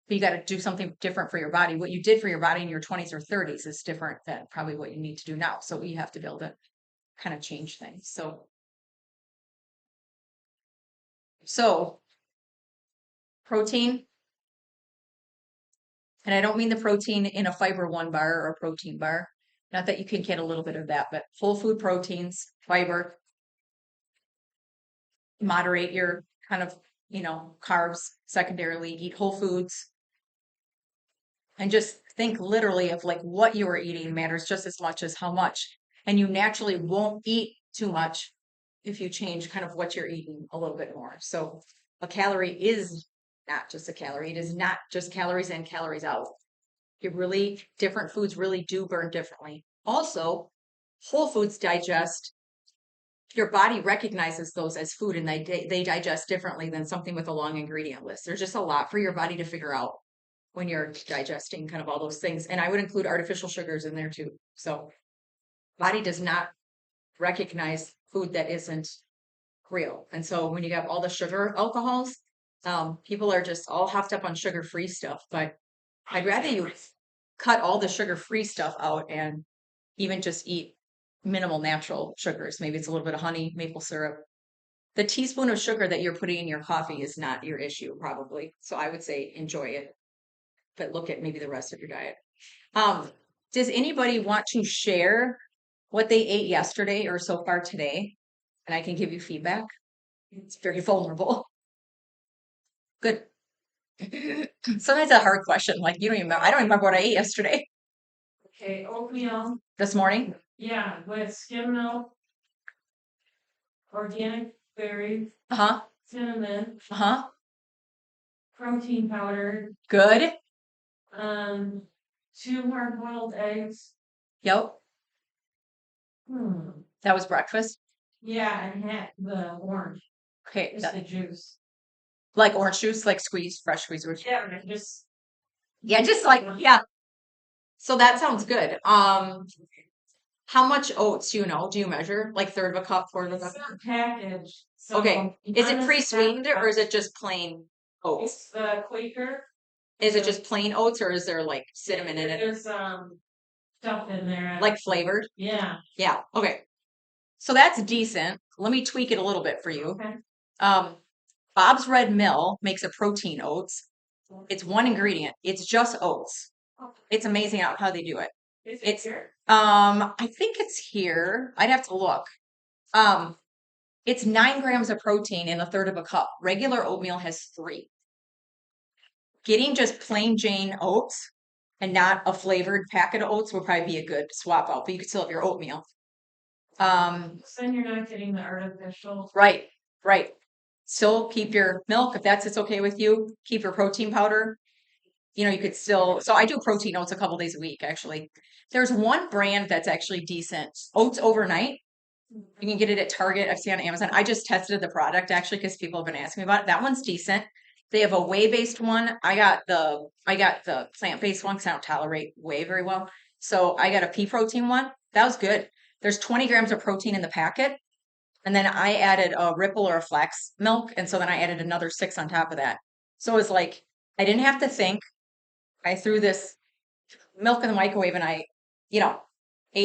But you got to do something different for your body. What you did for your body in your 20s or 30s is different than probably what you need to do now. So you have to be able to kind of change things. So protein, and I don't mean the protein in a fiber one bar or a protein bar. Not that you can get a little bit of that, but whole food proteins, fiber, moderate your kind of, carbs secondarily, eat whole foods, and just think literally of like what you are eating matters just as much as how much. And you naturally won't eat too much if you change kind of what you're eating a little bit more. So a calorie is not just a calorie. It is not just calories in, calories out. Different foods really do burn differently. Also, whole foods digest, your body recognizes those as food and they digest differently than something with a long ingredient list. There's just a lot for your body to figure out when you're digesting kind of all those things. And I would include artificial sugars in there too. So body does not recognize food that isn't real. And so when you have all the sugar alcohols, people are just all hopped up on sugar-free stuff. But I'd rather you cut all the sugar-free stuff out and even just eat minimal natural sugars. Maybe it's a little bit of honey, maple syrup, the teaspoon of sugar that you're putting in your coffee is not your issue, probably. So I would say enjoy it, but look at maybe the rest of your diet. Does anybody want to share what they ate yesterday or so far today? And I can give you feedback. It's very vulnerable. Good. Sometimes a hard question, like you don't even remember. I don't even remember what I ate yesterday. Okay, oatmeal, This morning. yeah, with skim milk, organic berries, Uh-huh. cinnamon, Uh-huh. protein powder, Good. 2 hard-boiled eggs. Yep. Hmm. That was breakfast. Yeah, and the orange, Okay. just the juice. Like orange juice, like squeeze, fresh squeeze orange. Yeah, and just Yeah, just like, yeah. So that sounds good. How much oats, do you measure? Like third of a cup, quarter of a it's cup? not packaged. So Okay. Is it on this pre-sweetened or is pack- it just plain oats? It's the Quaker. Is it just plain oats or is there like cinnamon in it? There's stuff in there. Like flavored? Yeah. Yeah. Okay. So that's decent. Let me tweak it a little bit for you. Okay. Bob's Red Mill makes a protein oats. It's one ingredient. It's just oats. It's amazing how they do it. Is It's here? I think it's here. I'd have to look. It's 9 grams of protein in a third of a cup. Regular oatmeal has 3. Getting just plain Jane oats and not a flavored packet of oats would probably be a good swap out, but you could still have your oatmeal. So then you're not getting the artificial. Right, right. Still keep your milk if it's okay with you. Keep your protein powder. You could still. So I do protein oats a couple days a week, actually. There's one brand that's actually decent. Oats Overnight. You can get it at Target. I've seen it on Amazon. I just tested the product actually because people have been asking me about it. That one's decent. They have a whey-based one. I got the plant-based one because I don't tolerate whey very well. So I got a pea protein one. That was good. There's 20 grams of protein in the packet. And then I added a Ripple or a flax milk. And so then I added another 6 on top of that. So it was like, I didn't have to think. I threw this milk in the microwave and ate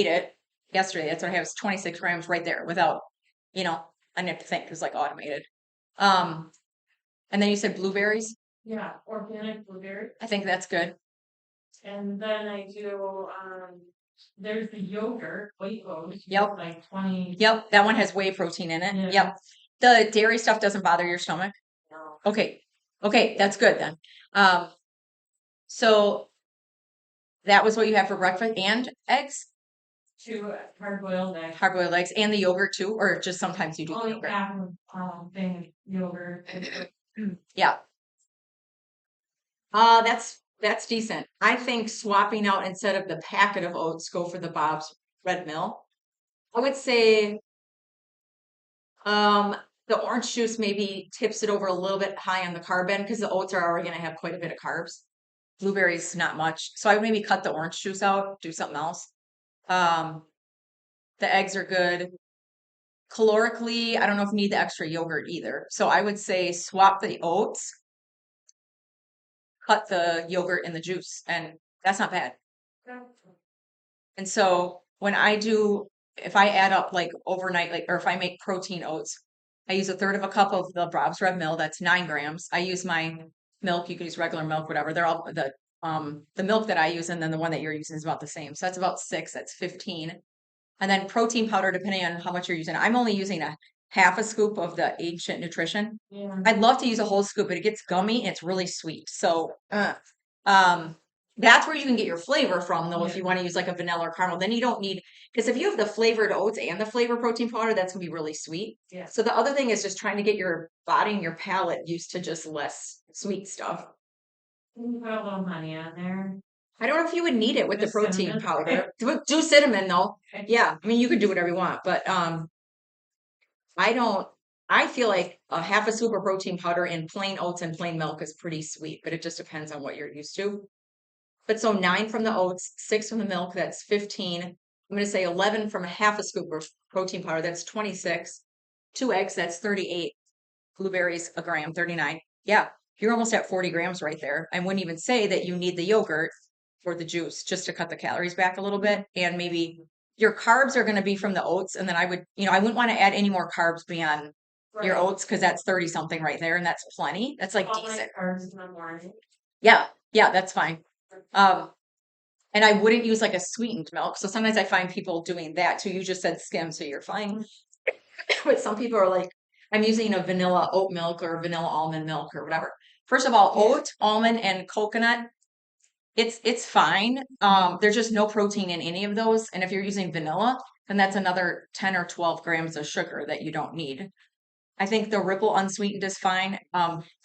it yesterday. That's what I have. It's 26 grams right there without, I didn't have to think. It was like automated. And then you said blueberries. Yeah, organic blueberry. I think that's good. And then I do there's the yogurt, white oat. Yep. Like 20. Yep. That one has whey protein in it. Yeah. Yep. The dairy stuff doesn't bother your stomach. No. Okay. Okay. That's good then. So that was what you have for breakfast and eggs? 2 hard-boiled eggs. Hard-boiled eggs and the yogurt too, or just sometimes you do the Only yogurt? half of thing yogurt. Yeah. That's decent. I think swapping out instead of the packet of oats, go for the Bob's Red Mill. I would say the orange juice maybe tips it over a little bit high on the carb end because the oats are already going to have quite a bit of carbs. Blueberries, not much. So I would maybe cut the orange juice out, do something else. The eggs are good. Calorically, I don't know if you need the extra yogurt either. So I would say swap the oats, cut the yogurt and the juice, and that's not bad. And so when if I add up like overnight, or if I make protein oats, I use a third of a cup of the Bob's Red Mill. That's 9 grams. I use my milk. You can use regular milk, whatever. They're all the milk that I use, and then the one that you're using is about the same. So that's about 6. That's 15. And then protein powder, depending on how much you're using. I'm only using a half a scoop of the Ancient Nutrition. Yeah. I'd love to use a whole scoop, but it gets gummy and it's really sweet. So, that's where you can get your flavor from, though. If you want to use like a vanilla or caramel, then you don't need, because if you have the flavored oats and the flavored protein powder, that's gonna be really sweet. Yeah. So the other thing is just trying to get your body and your palate used to just less sweet stuff. Can you put a little honey on there? I don't know if you would need it with the Just protein cinnamon? powder. Do cinnamon though. Okay. Yeah, I mean you could do whatever you want, but I feel like a half a scoop of protein powder in plain oats and plain milk is pretty sweet, but it just depends on what you're used to. But so 9 from the oats, 6 from the milk, that's 15. I'm going to say 11 from a half a scoop of protein powder, that's 26. 2 eggs, that's 38. Blueberries, a gram, 39. Yeah, you're almost at 40 grams right there. I wouldn't even say that you need the yogurt or the juice just to cut the calories back a little bit. And maybe your carbs are going to be from the oats. And then I wouldn't want to add any more carbs beyond your oats, because that's 30 something right there, and that's plenty. That's like All my decent. carbs in the morning. Yeah, yeah, that's fine. And I wouldn't use like a sweetened milk. So sometimes I find people doing that too. You just said skim, so you're fine. But some people are like, I'm using a vanilla oat milk or vanilla almond milk or whatever. First of all, oat, almond, and coconut, it's fine. There's just no protein in any of those. And if you're using vanilla, then that's another 10 or 12 grams of sugar that you don't need. I think the Ripple unsweetened is fine.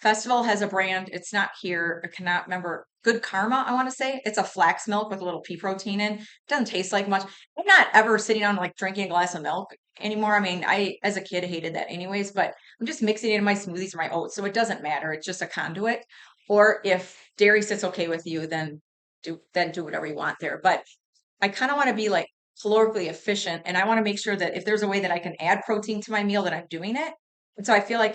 Festival has a brand. It's not here. I cannot remember. Good Karma, I want to say. It's a flax milk with a little pea protein in. It doesn't taste like much. I'm not ever sitting down like drinking a glass of milk anymore. I mean, I as a kid hated that anyways, but I'm just mixing it in my smoothies or my oats, so it doesn't matter. It's just a conduit. Or if dairy sits okay with you, then do whatever you want there. But I kind of want to be like calorically efficient, and I want to make sure that if there's a way that I can add protein to my meal, that I'm doing it. And so I feel like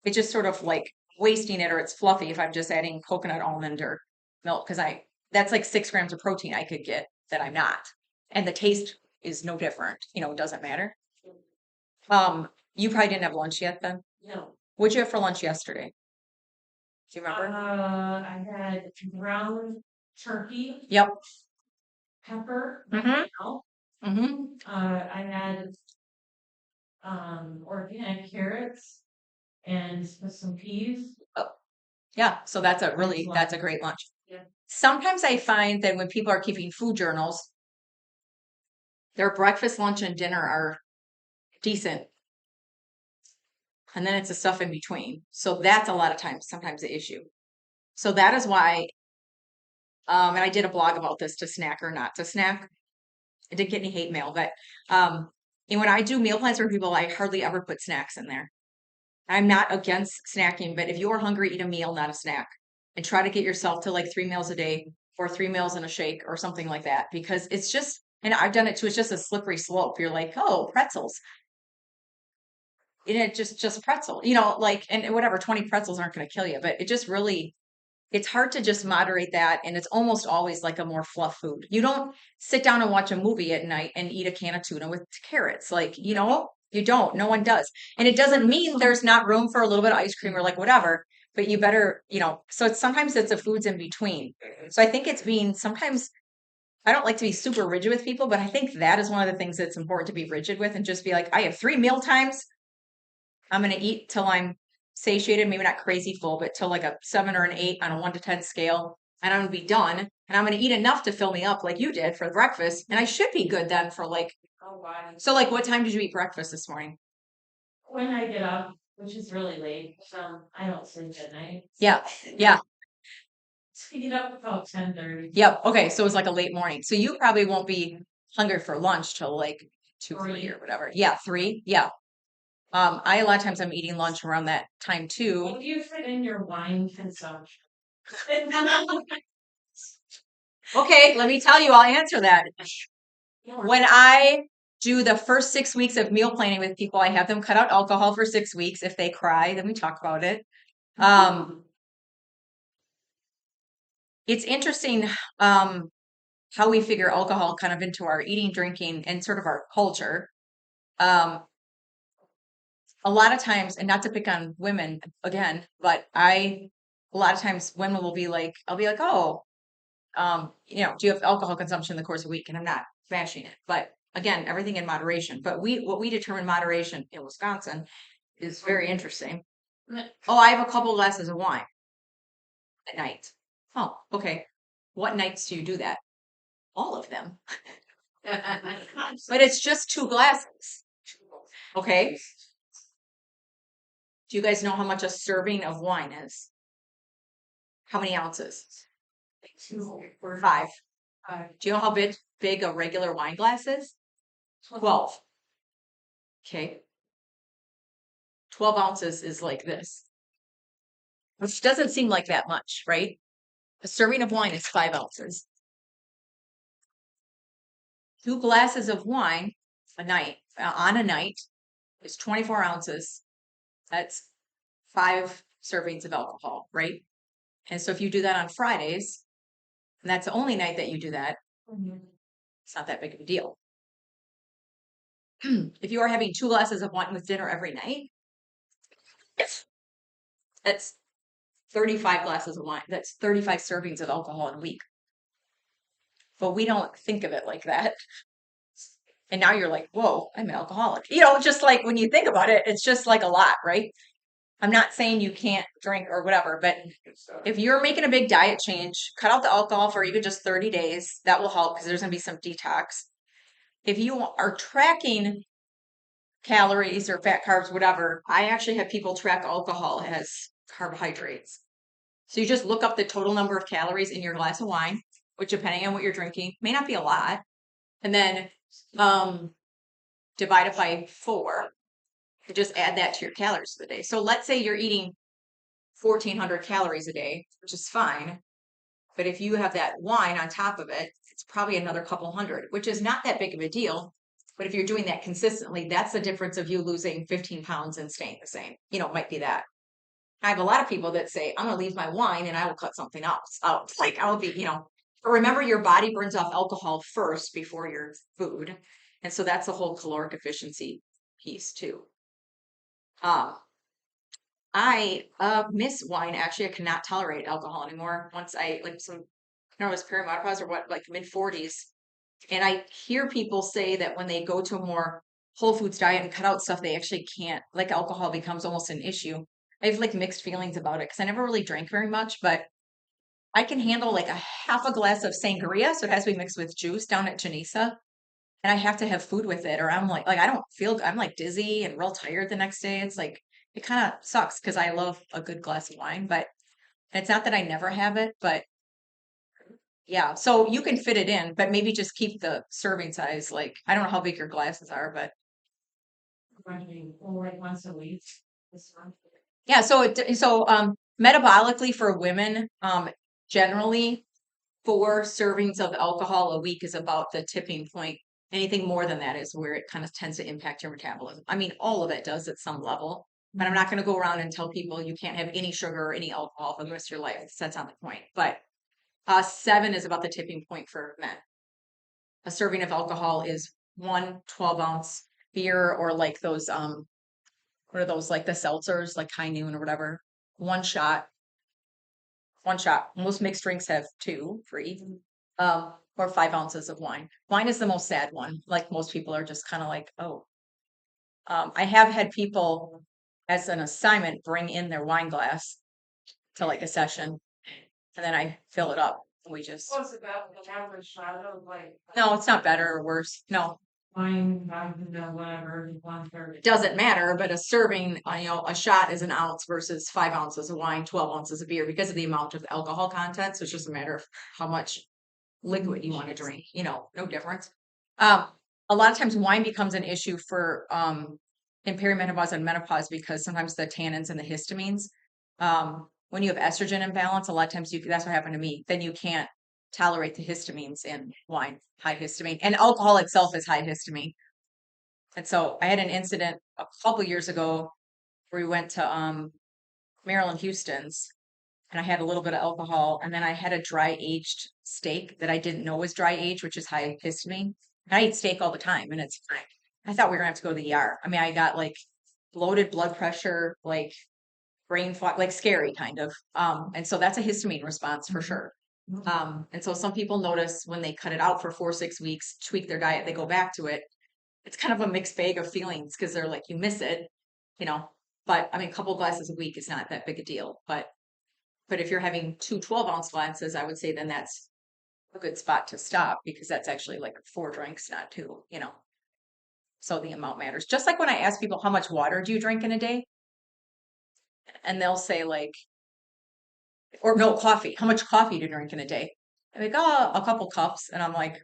it's just sort of like wasting it, or it's fluffy if I'm just adding coconut almond or milk, because that's like 6 grams of protein I could get that I'm not. And the taste is no different. It doesn't matter. You probably didn't have lunch yet then? No. What'd you have for lunch yesterday? Do you remember? I had ground turkey, Yep. pepper, Mhm. milk. Mm-hmm. I had organic carrots and with some peas. Yeah. So that's a great lunch. Yeah. Sometimes I find that when people are keeping food journals, their breakfast, lunch, and dinner are decent. And then it's the stuff in between. So that's a lot of times, sometimes the issue. So that is why, and I did a blog about this, to snack or not to snack. I didn't get any hate mail, but and when I do meal plans for people, I hardly ever put snacks in there. I'm not against snacking, but if you are hungry, eat a meal, not a snack. And try to get yourself to like 3 meals a day, or 3 meals and a shake or something like that, because it's just, and I've done it too, it's just a slippery slope. You're like, oh, pretzels. And it just pretzel, like, and whatever, 20 pretzels aren't going to kill you, but it just really, it's hard to just moderate that. And it's almost always like a more fluff food. You don't sit down and watch a movie at night and eat a can of tuna with carrots. Like, you don't, no one does. And it doesn't mean there's not room for a little bit of ice cream or like whatever, but you better, so sometimes it's the foods in between. So I think it's being sometimes, I don't like to be super rigid with people, but I think that is one of the things that's important to be rigid with, and just be like, I have 3 meal times. I'm going to eat till I'm satiated, maybe not crazy full, but till like a 7 or an 8 on a 1 to 10 scale. And I'm going to be done. And I'm going to eat enough to fill me up like you did for breakfast. And I should be good then for like, Oh, wow. so like, what time did you eat breakfast this morning? When I get up, which is really late, I don't sleep at night. Yeah. Yeah. So I get up about 10:30. Yep. Okay. So it was like a late morning. So you probably won't be hungry for lunch till like 2, 3 or whatever. Yeah. 3. Yeah. A lot of times I'm eating lunch around that time too. What do you fit in your wine consumption? Okay, let me tell you, I'll answer that. When I do the first 6 weeks of meal planning with people, I have them cut out alcohol for 6 weeks. If they cry, then we talk about it. It's interesting how we figure alcohol kind of into our eating, drinking, and sort of our culture. A lot of times, and not to pick on women again, but a lot of times women will be like, I'll be like, oh, do you have alcohol consumption in the course of a week? And I'm not bashing it, but again, everything in moderation. But what we determine moderation in Wisconsin is very interesting. Oh, I have a couple glasses of wine at night. Oh, okay. What nights do you do that? All of them. But it's just 2 glasses. Okay. Do you guys know how much a serving of wine is? How many ounces? 2 or 5. 5. Do you know how big a regular wine glass is? 12. Okay. 12 ounces is like this, which doesn't seem like that much, right? A serving of wine is 5 ounces. 2 glasses of wine on a night is 24 ounces. That's 5 servings of alcohol, right? And so if you do that on Fridays, and that's the only night that you do that, it's not that big of a deal. If you are having 2 glasses of wine with dinner every night, That's 35 glasses of wine. That's 35 servings of alcohol in a week. But we don't think of it like that. And now you're like, whoa, I'm an alcoholic. Just like when you think about it, it's just like a lot, right? I'm not saying you can't drink or whatever, but if you're making a big diet change, cut out the alcohol for even just 30 days. That will help because there's going to be some detox. If you are tracking calories or fat, carbs, whatever, I actually have people track alcohol as carbohydrates. So you just look up the total number of calories in your glass of wine, which depending on what you're drinking, may not be a lot. And then divide it by 4 and just add that to your calories for the day. So let's say you're eating 1,400 calories a day, which is fine. But if you have that wine on top of it, it's probably another couple hundred, which is not that big of a deal. But if you're doing that consistently, that's the difference of you losing 15 pounds and staying the same. It might be that. I have a lot of people that say, I'm going to leave my wine and I will cut something else out. Like I'll be, but remember your body burns off alcohol first before your food. And so that's the whole caloric efficiency piece too. I miss wine. Actually, I cannot tolerate alcohol anymore. Once I like some, I don't know, it was perimenopause or what, like mid-40s. And I hear people say that when they go to a more whole foods diet and cut out stuff, they actually can't, like alcohol becomes almost an issue. I have like mixed feelings about it because I never really drank very much, but I can handle like a half a glass of sangria. So it has to be mixed with juice down at Janisa. And I have to have food with it, or I'm like I don't feel, I'm like dizzy and real tired the next day. It's like, it kind of sucks because I love a good glass of wine, but it's not that I never have it, but yeah. So you can fit it in, but maybe just keep the serving size. Like, I don't know how big your glasses are, but Running or like once a week. This month. yeah. So metabolically for women, generally 4 servings of alcohol a week is about the tipping point. Anything more than that is where it kind of tends to impact your metabolism. I mean, all of it does at some level, but I'm not going to go around and tell people you can't have any sugar or any alcohol for the rest of your life. That's not the point. But 7 is about the tipping point for men. A serving of alcohol is 1 12-ounce beer, or like those, what are those, like the seltzers, like High Noon or whatever. One shot. One shot. Most mixed drinks have 2 free. Or 5 ounces of wine. Wine is the most sad one. Like most people are just kind of like, oh. I have had people as an assignment bring in their wine glass to like a session, and then I fill it up. We just, What's about the average shot of like no, it's not better or worse. No, wine, whatever, 1/3. it doesn't matter. But a serving, a shot is an ounce versus 5 ounces of wine, 12 ounces of beer because of the amount of alcohol content. So it's just a matter of how much liquid you want to drink, no difference. A lot of times wine becomes an issue for in perimenopause and menopause because sometimes the tannins and the histamines, when you have estrogen imbalance, a lot of times that's what happened to me. Then you can't tolerate the histamines in wine, high histamine, and alcohol itself is high histamine. And so I had an incident a couple years ago where we went to Maryland Houston's, and I had a little bit of alcohol, and then I had a dry aged steak that I didn't know was dry aged, which is high histamine. And I eat steak all the time, and it's fine. I thought we were gonna have to go to the ER. I mean, I got like bloated blood pressure, like brain fog, like scary kind of. And so that's a histamine response for sure. And so some people notice when they cut it out for 4 6 weeks, tweak their diet, they go back to it. It's kind of a mixed bag of feelings because they're like, you miss it, you know. But I mean, a couple glasses a week is not that big a deal. But if you're having 2 12-ounce glasses, I would say then that's a good spot to stop because that's actually like 4 drinks, not 2. So the amount matters. Just like when I ask people, how much water do you drink in a day? And they'll say like, or no, coffee. How much coffee do you drink in a day? And they go, oh, a couple cups. And I'm like,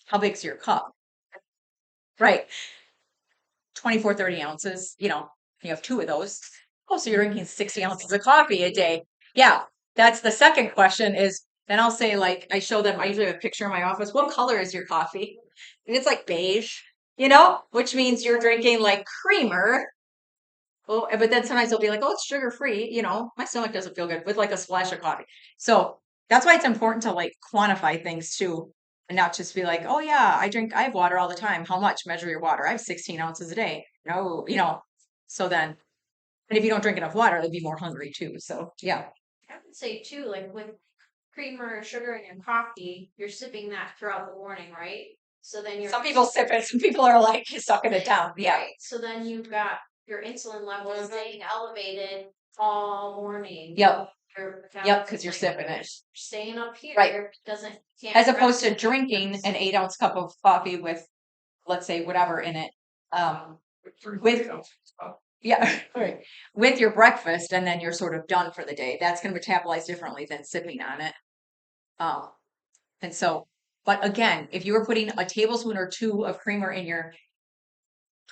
how big's your cup? Right. 24, 30 ounces, you have 2 of those. Oh, so you're drinking 60 ounces of coffee a day. Yeah. That's the second question is then I'll say like, I show them, I usually have a picture in my office. What color is your coffee? And it's like beige, which means you're drinking like creamer. Oh, but then sometimes they'll be like, oh, it's sugar free. My stomach doesn't feel good with like a splash of coffee. So that's why it's important to like quantify things too, and not just be like, oh yeah, I have water all the time. How much? Measure your water. I have 16 ounces a day. No, so then And if you don't drink enough water, you'll be more hungry too. So yeah. I would say too, like with creamer or sugar in your coffee, you're sipping that throughout the morning, right? So then you're Some people sip it, some people are like sucking it down. Yeah. right. So then you've got your insulin levels staying elevated all morning. Yep. Your Yep, because you're sipping it. staying up here Right. doesn't can't As opposed to rest. drinking an 8-ounce cup of coffee with, let's say, whatever in it. With yeah, right. With your breakfast, and then you're sort of done for the day. That's going to metabolize differently than sipping on it. Um, and so, but again, if you were putting a tablespoon or two of creamer in your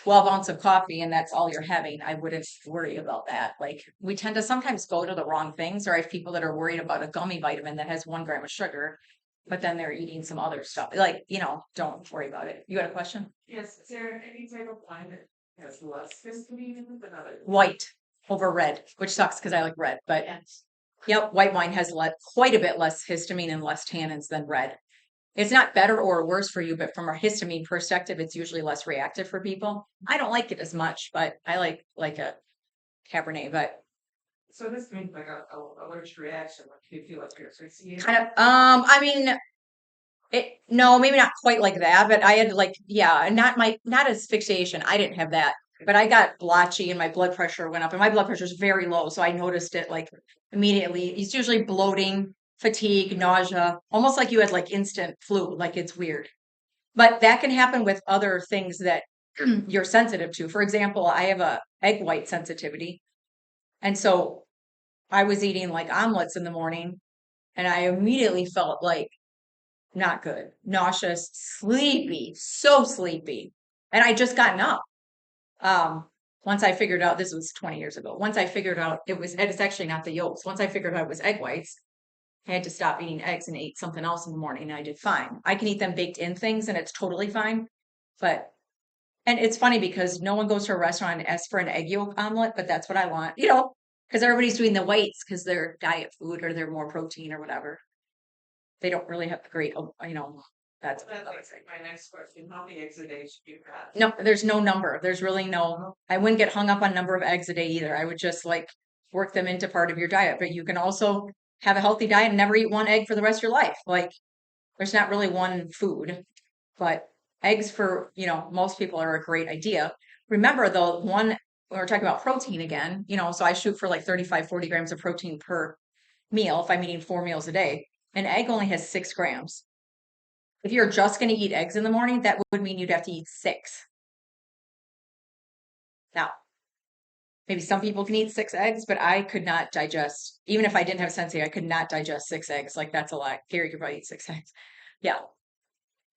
12-ounce of coffee and that's all you're having, I wouldn't worry about that. Like we tend to sometimes go to the wrong things, or I have people that are worried about a gummy vitamin that has 1 gram of sugar, but then they're eating some other stuff. Like, don't worry about it. You had a question? Yes, is there any type of wine that has less histamine in it than others? White over red, which sucks because I like red, but Yes. yep, white wine has quite a bit less histamine and less tannins than red. It's not better or worse for you, but from a histamine perspective, it's usually less reactive for people. I don't like it as much, but I like a Cabernet, but So this means like a allergic reaction, like you feel like you're asphyxiated. kind of, I mean, no, maybe not quite like that, but I had like, yeah, not asphyxiation. I didn't have that, but I got blotchy and my blood pressure went up, and my blood pressure is very low. So I noticed it like immediately. It's usually bloating, fatigue, nausea, almost like you had like instant flu. Like it's weird, but that can happen with other things that you're sensitive to. For example, I have a egg white sensitivity. And so I was eating like omelets in the morning, and I immediately felt like not good, nauseous, sleepy, so sleepy. And I just gotten up. Once I figured out this was 20 years ago. Once I figured out it's actually not the yolks. Once I figured out it was egg whites, I had to stop eating eggs and ate something else in the morning, and I did fine. I can eat them baked in things and it's totally fine. And it's funny because no one goes to a restaurant and asks for an egg yolk omelet, but that's what I want, because everybody's doing the whites because they're diet food or they're more protein or whatever. They don't really have the great, that's That's like my next question. How many eggs a day should you have? no, there's no number. There's really I wouldn't get hung up on number of eggs a day either. I would just like work them into part of your diet, but you can also have a healthy diet and never eat one egg for the rest of your life. Like there's not really one food, but eggs for, most people are a great idea. Remember though, when we're talking about protein again, so I shoot for like 35, 40 grams of protein per meal if I'm eating 4 meals a day. An egg only has 6 grams. If you're just going to eat eggs in the morning, that would mean you'd have to eat 6. Now, maybe some people can eat 6 eggs, but I could not digest, even if I didn't have sensei, I could not digest 6 eggs. Like that's a lot. Gary could probably eat 6 eggs. Yeah.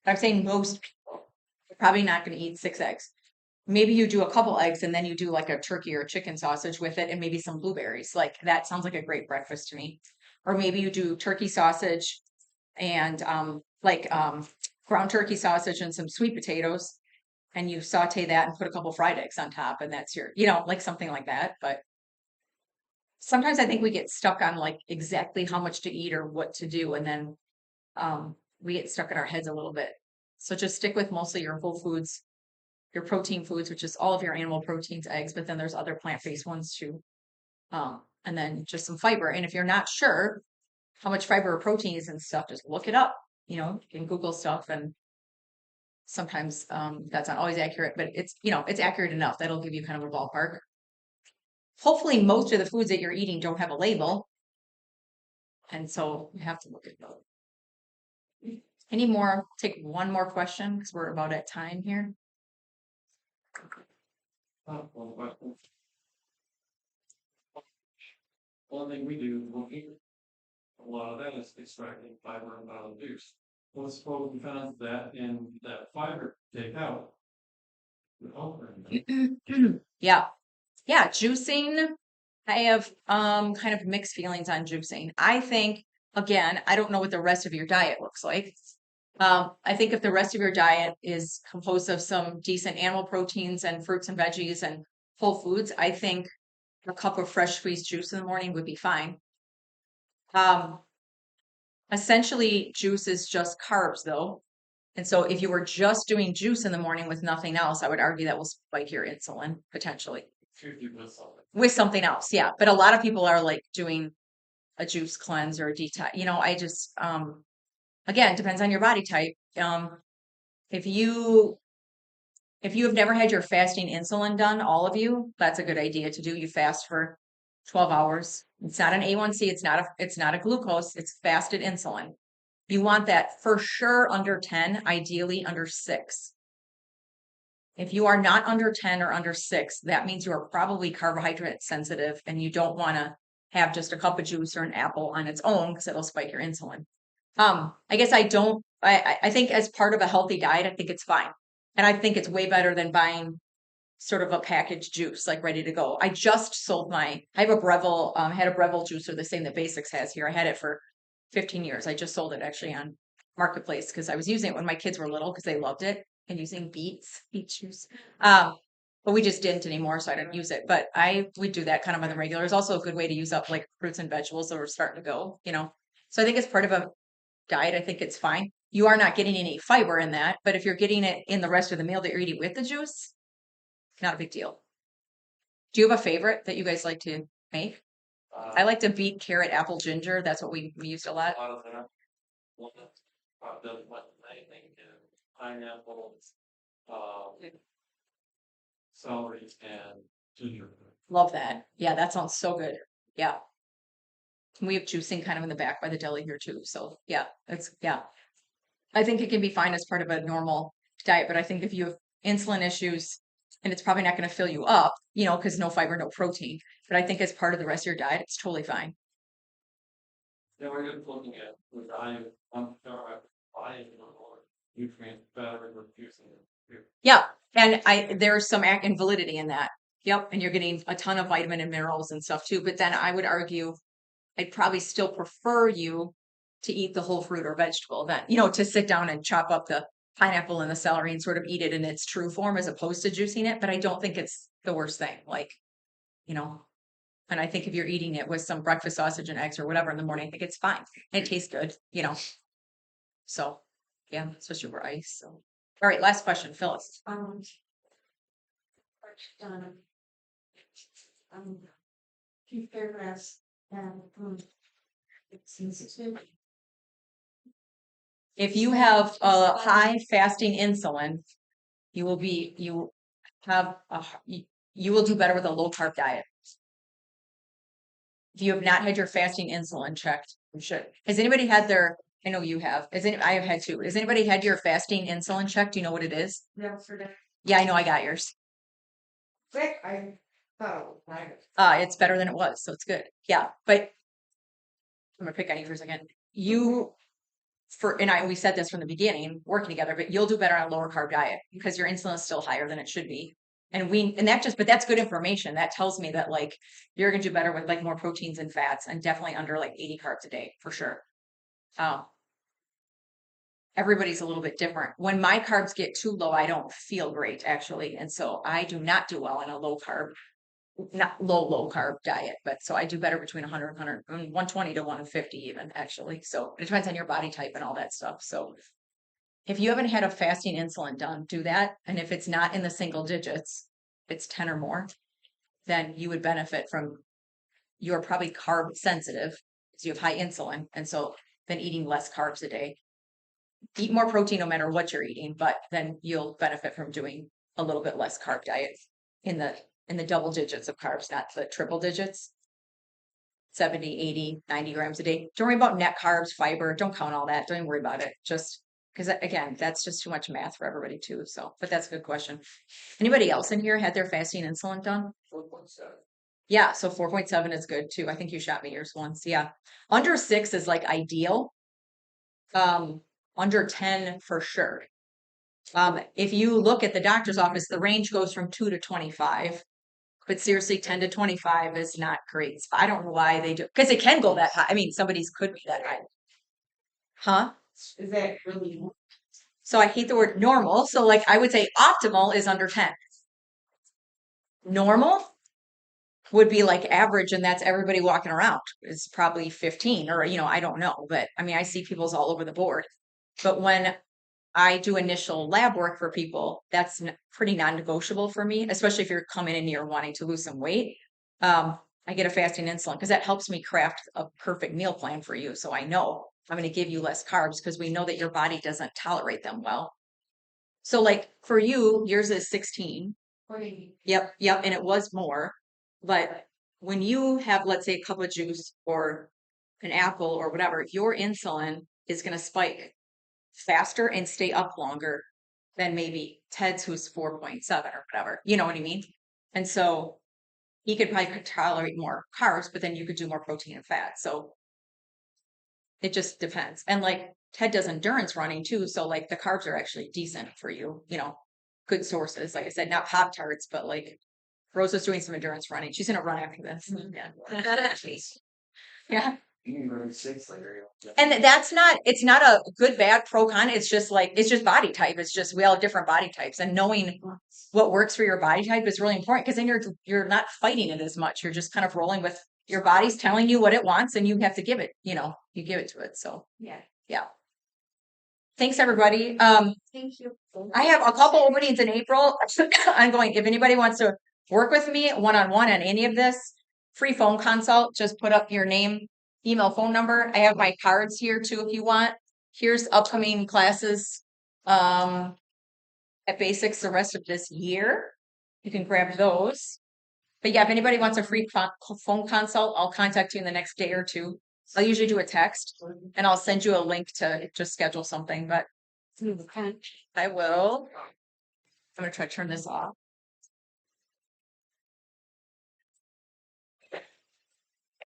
I'm saying most people are probably not going to eat 6 eggs. Maybe you do a couple eggs and then you do like a turkey or a chicken sausage with it and maybe some blueberries. Like that sounds like a great breakfast to me. Or maybe you do turkey sausage and ground turkey sausage and some sweet potatoes, and you saute that and put a couple fried eggs on top, and that's your, like something like that. But sometimes I think we get stuck on like exactly how much to eat or what to do, and then we get stuck in our heads a little bit. So just stick with mostly your whole foods, your protein foods, which is all of your animal proteins, eggs, but then there's other plant-based ones too. And then just some fiber. And if you're not sure how much fiber or protein is and stuff, just look it up. You can Google stuff, and sometimes that's not always accurate, but it's accurate enough. That'll give you kind of a ballpark. Hopefully most of the foods that you're eating don't have a label. And so you have to look at those. Any more? Take one more question because we're about at time here. One thing we do, a lot of that is extracting fiber out of the juice. Well, suppose we found that in that fiber take out. Yeah. Juicing. I have kind of mixed feelings on juicing. I think, again, I don't know what the rest of your diet looks like. I think if the rest of your diet is composed of some decent animal proteins and fruits and veggies and whole foods, I think a cup of fresh squeezed juice in the morning would be fine. Essentially, juice is just carbs, though. And so if you were just doing juice in the morning with nothing else, I would argue that will spike your insulin potentially. with something else. Yeah. But a lot of people are like doing a juice cleanse or a detox. I just, again, depends on your body type. If you if you have never had your fasting insulin done, all of you, that's a good idea to do. You fast for 12 hours. It's not an A1C, it's not a glucose, it's fasted insulin. You want that for sure under 10, ideally under 6. If you are not under 10 or under 6, that means you are probably carbohydrate sensitive and you don't want to have just a cup of juice or an apple on its own because it'll spike your insulin. I guess I think as part of a healthy diet, I think it's fine. And I think it's way better than buying sort of a packaged juice, like ready to go. I just sold I have a Breville, had a Breville juicer, the same that Basics has here. I had it for 15 years. I just sold it actually on Marketplace because I was using it when my kids were little because they loved it and using beet juice. But we just didn't anymore, so I didn't use it. But I would do that kind of on the regular. It's also a good way to use up like fruits and vegetables that are starting to go. So I think it's part of a diet. I think it's fine. You are not getting any fiber in that, but if you're getting it in the rest of the meal that you're eating with the juice, not a big deal. Do you have a favorite that you guys like to make? I like to beet, carrot, apple, ginger. That's what we used a lot. A lot of that. One that doesn't like anything in pineapple, celery, and ginger. Love that. Yeah, that sounds so good. Yeah. We have juicing kind of in the back by the deli here too. So yeah, yeah. I think it can be fine as part of a normal diet, but I think if you have insulin issues, and it's probably not going to fill you up, because no fiber, no protein. But I think as part of the rest of your diet, it's totally fine. Yeah, we're just looking at the diet, buying more nutrients better with using it. Yeah, and there's some and validity in that. Yep, and you're getting a ton of vitamin and minerals and stuff too. But then I would argue I'd probably still prefer you to eat the whole fruit or vegetable than, to sit down and chop up the pineapple and the celery and sort of eat it in its true form as opposed to juicing it. But I don't think it's the worst thing. And I think if you're eating it with some breakfast sausage and eggs or whatever in the morning, I think it's fine. It tastes good. So yeah, especially over ice. So all right, last question, Phyllis. Few paragraphs and it's sensitive. If you have a high fasting insulin, you will do better with a low carb diet. If you have not had your fasting insulin checked, you should. Has anybody had I know you have. I have had too. Has anybody had your fasting insulin checked? Do you know what it is? Yeah, for that. Yeah, I know I got yours. Quick, I thought it was nice. It's better than it was, so it's good. Yeah, but I'm gonna pick on you for a second. We said this from the beginning, working together, but you'll do better on a lower carb diet because your insulin is still higher than it should be. But that's good information. That tells me that like you're gonna do better with like more proteins and fats and definitely under like 80 carbs a day for sure. Everybody's a little bit different. When my carbs get too low, I don't feel great actually. And so I do not do well on a low carb, not low carb diet, but so I do better between 100 120 to 150 even actually. So it depends on your body type and all that stuff. So if you haven't had a fasting insulin done, do that. And if it's not in the single digits, it's 10 or more, then you would benefit from, you're probably carb sensitive because you have high insulin. And so then eating less carbs a day. Eat more protein no matter what you're eating, but then you'll benefit from doing a little bit less carb diet in the double digits of carbs, not the triple digits. 70, 80, 90 grams a day. Don't worry about net carbs, fiber. Don't count all that. Don't even worry about it. Just because again, that's just too much math for everybody too. So, but that's a good question. Anybody else in here had their fasting insulin done? 4.7. Yeah, so 4.7 is good too. I think you shot me yours once. Yeah. Under 6 is like ideal. Under 10 for sure. If you look at the doctor's office, the range goes from 2 to 25. But seriously, 10 to 25 is not great. I don't know why they do, because it can go that high. I mean, somebody's could be that high. Huh? Is that really? So I hate the word normal. So like I would say optimal is under 10. Normal would be like average, and that's everybody walking around is probably 15 or, I don't know. But I mean, I see people's all over the board. But when I do initial lab work for people, that's pretty non-negotiable for me, especially if you're coming in and you're wanting to lose some weight. I get a fasting insulin because that helps me craft a perfect meal plan for you. So I know I'm going to give you less carbs because we know that your body doesn't tolerate them well. So like for you, yours is 16. Yep, yep, and it was more. But when you have, let's say, a cup of juice or an apple or whatever, your insulin is going to spike faster and stay up longer than maybe Ted's, who's 4.7 or whatever. You know what I mean? And so he could probably tolerate more carbs, but then you could do more protein and fat. So it just depends. And like Ted does endurance running too. So like the carbs are actually decent for you, good sources. Like I said, not Pop Tarts, but like Rosa's doing some endurance running. She's gonna run after this. Yeah. Yeah. And it's not a good, bad, pro con. It's just body type. It's just, we all have different body types, and knowing what works for your body type is really important, because then you're not fighting it as much. You're just kind of rolling with your body's telling you what it wants, and you have to give it, you give it to it. So yeah. Thanks everybody. Thank you. I have a couple openings in April. I'm going, if anybody wants to work with me one-on-one on any of this, free phone consult, just put up your name, email, phone number. I have my cards here too, if you want. Here's upcoming classes, at Basics the rest of this year. You can grab those. But yeah, if anybody wants a free phone consult, I'll contact you in the next day or two. I'll usually do a text, and I'll send you a link to just schedule something, but I will. I'm going to try to turn this off.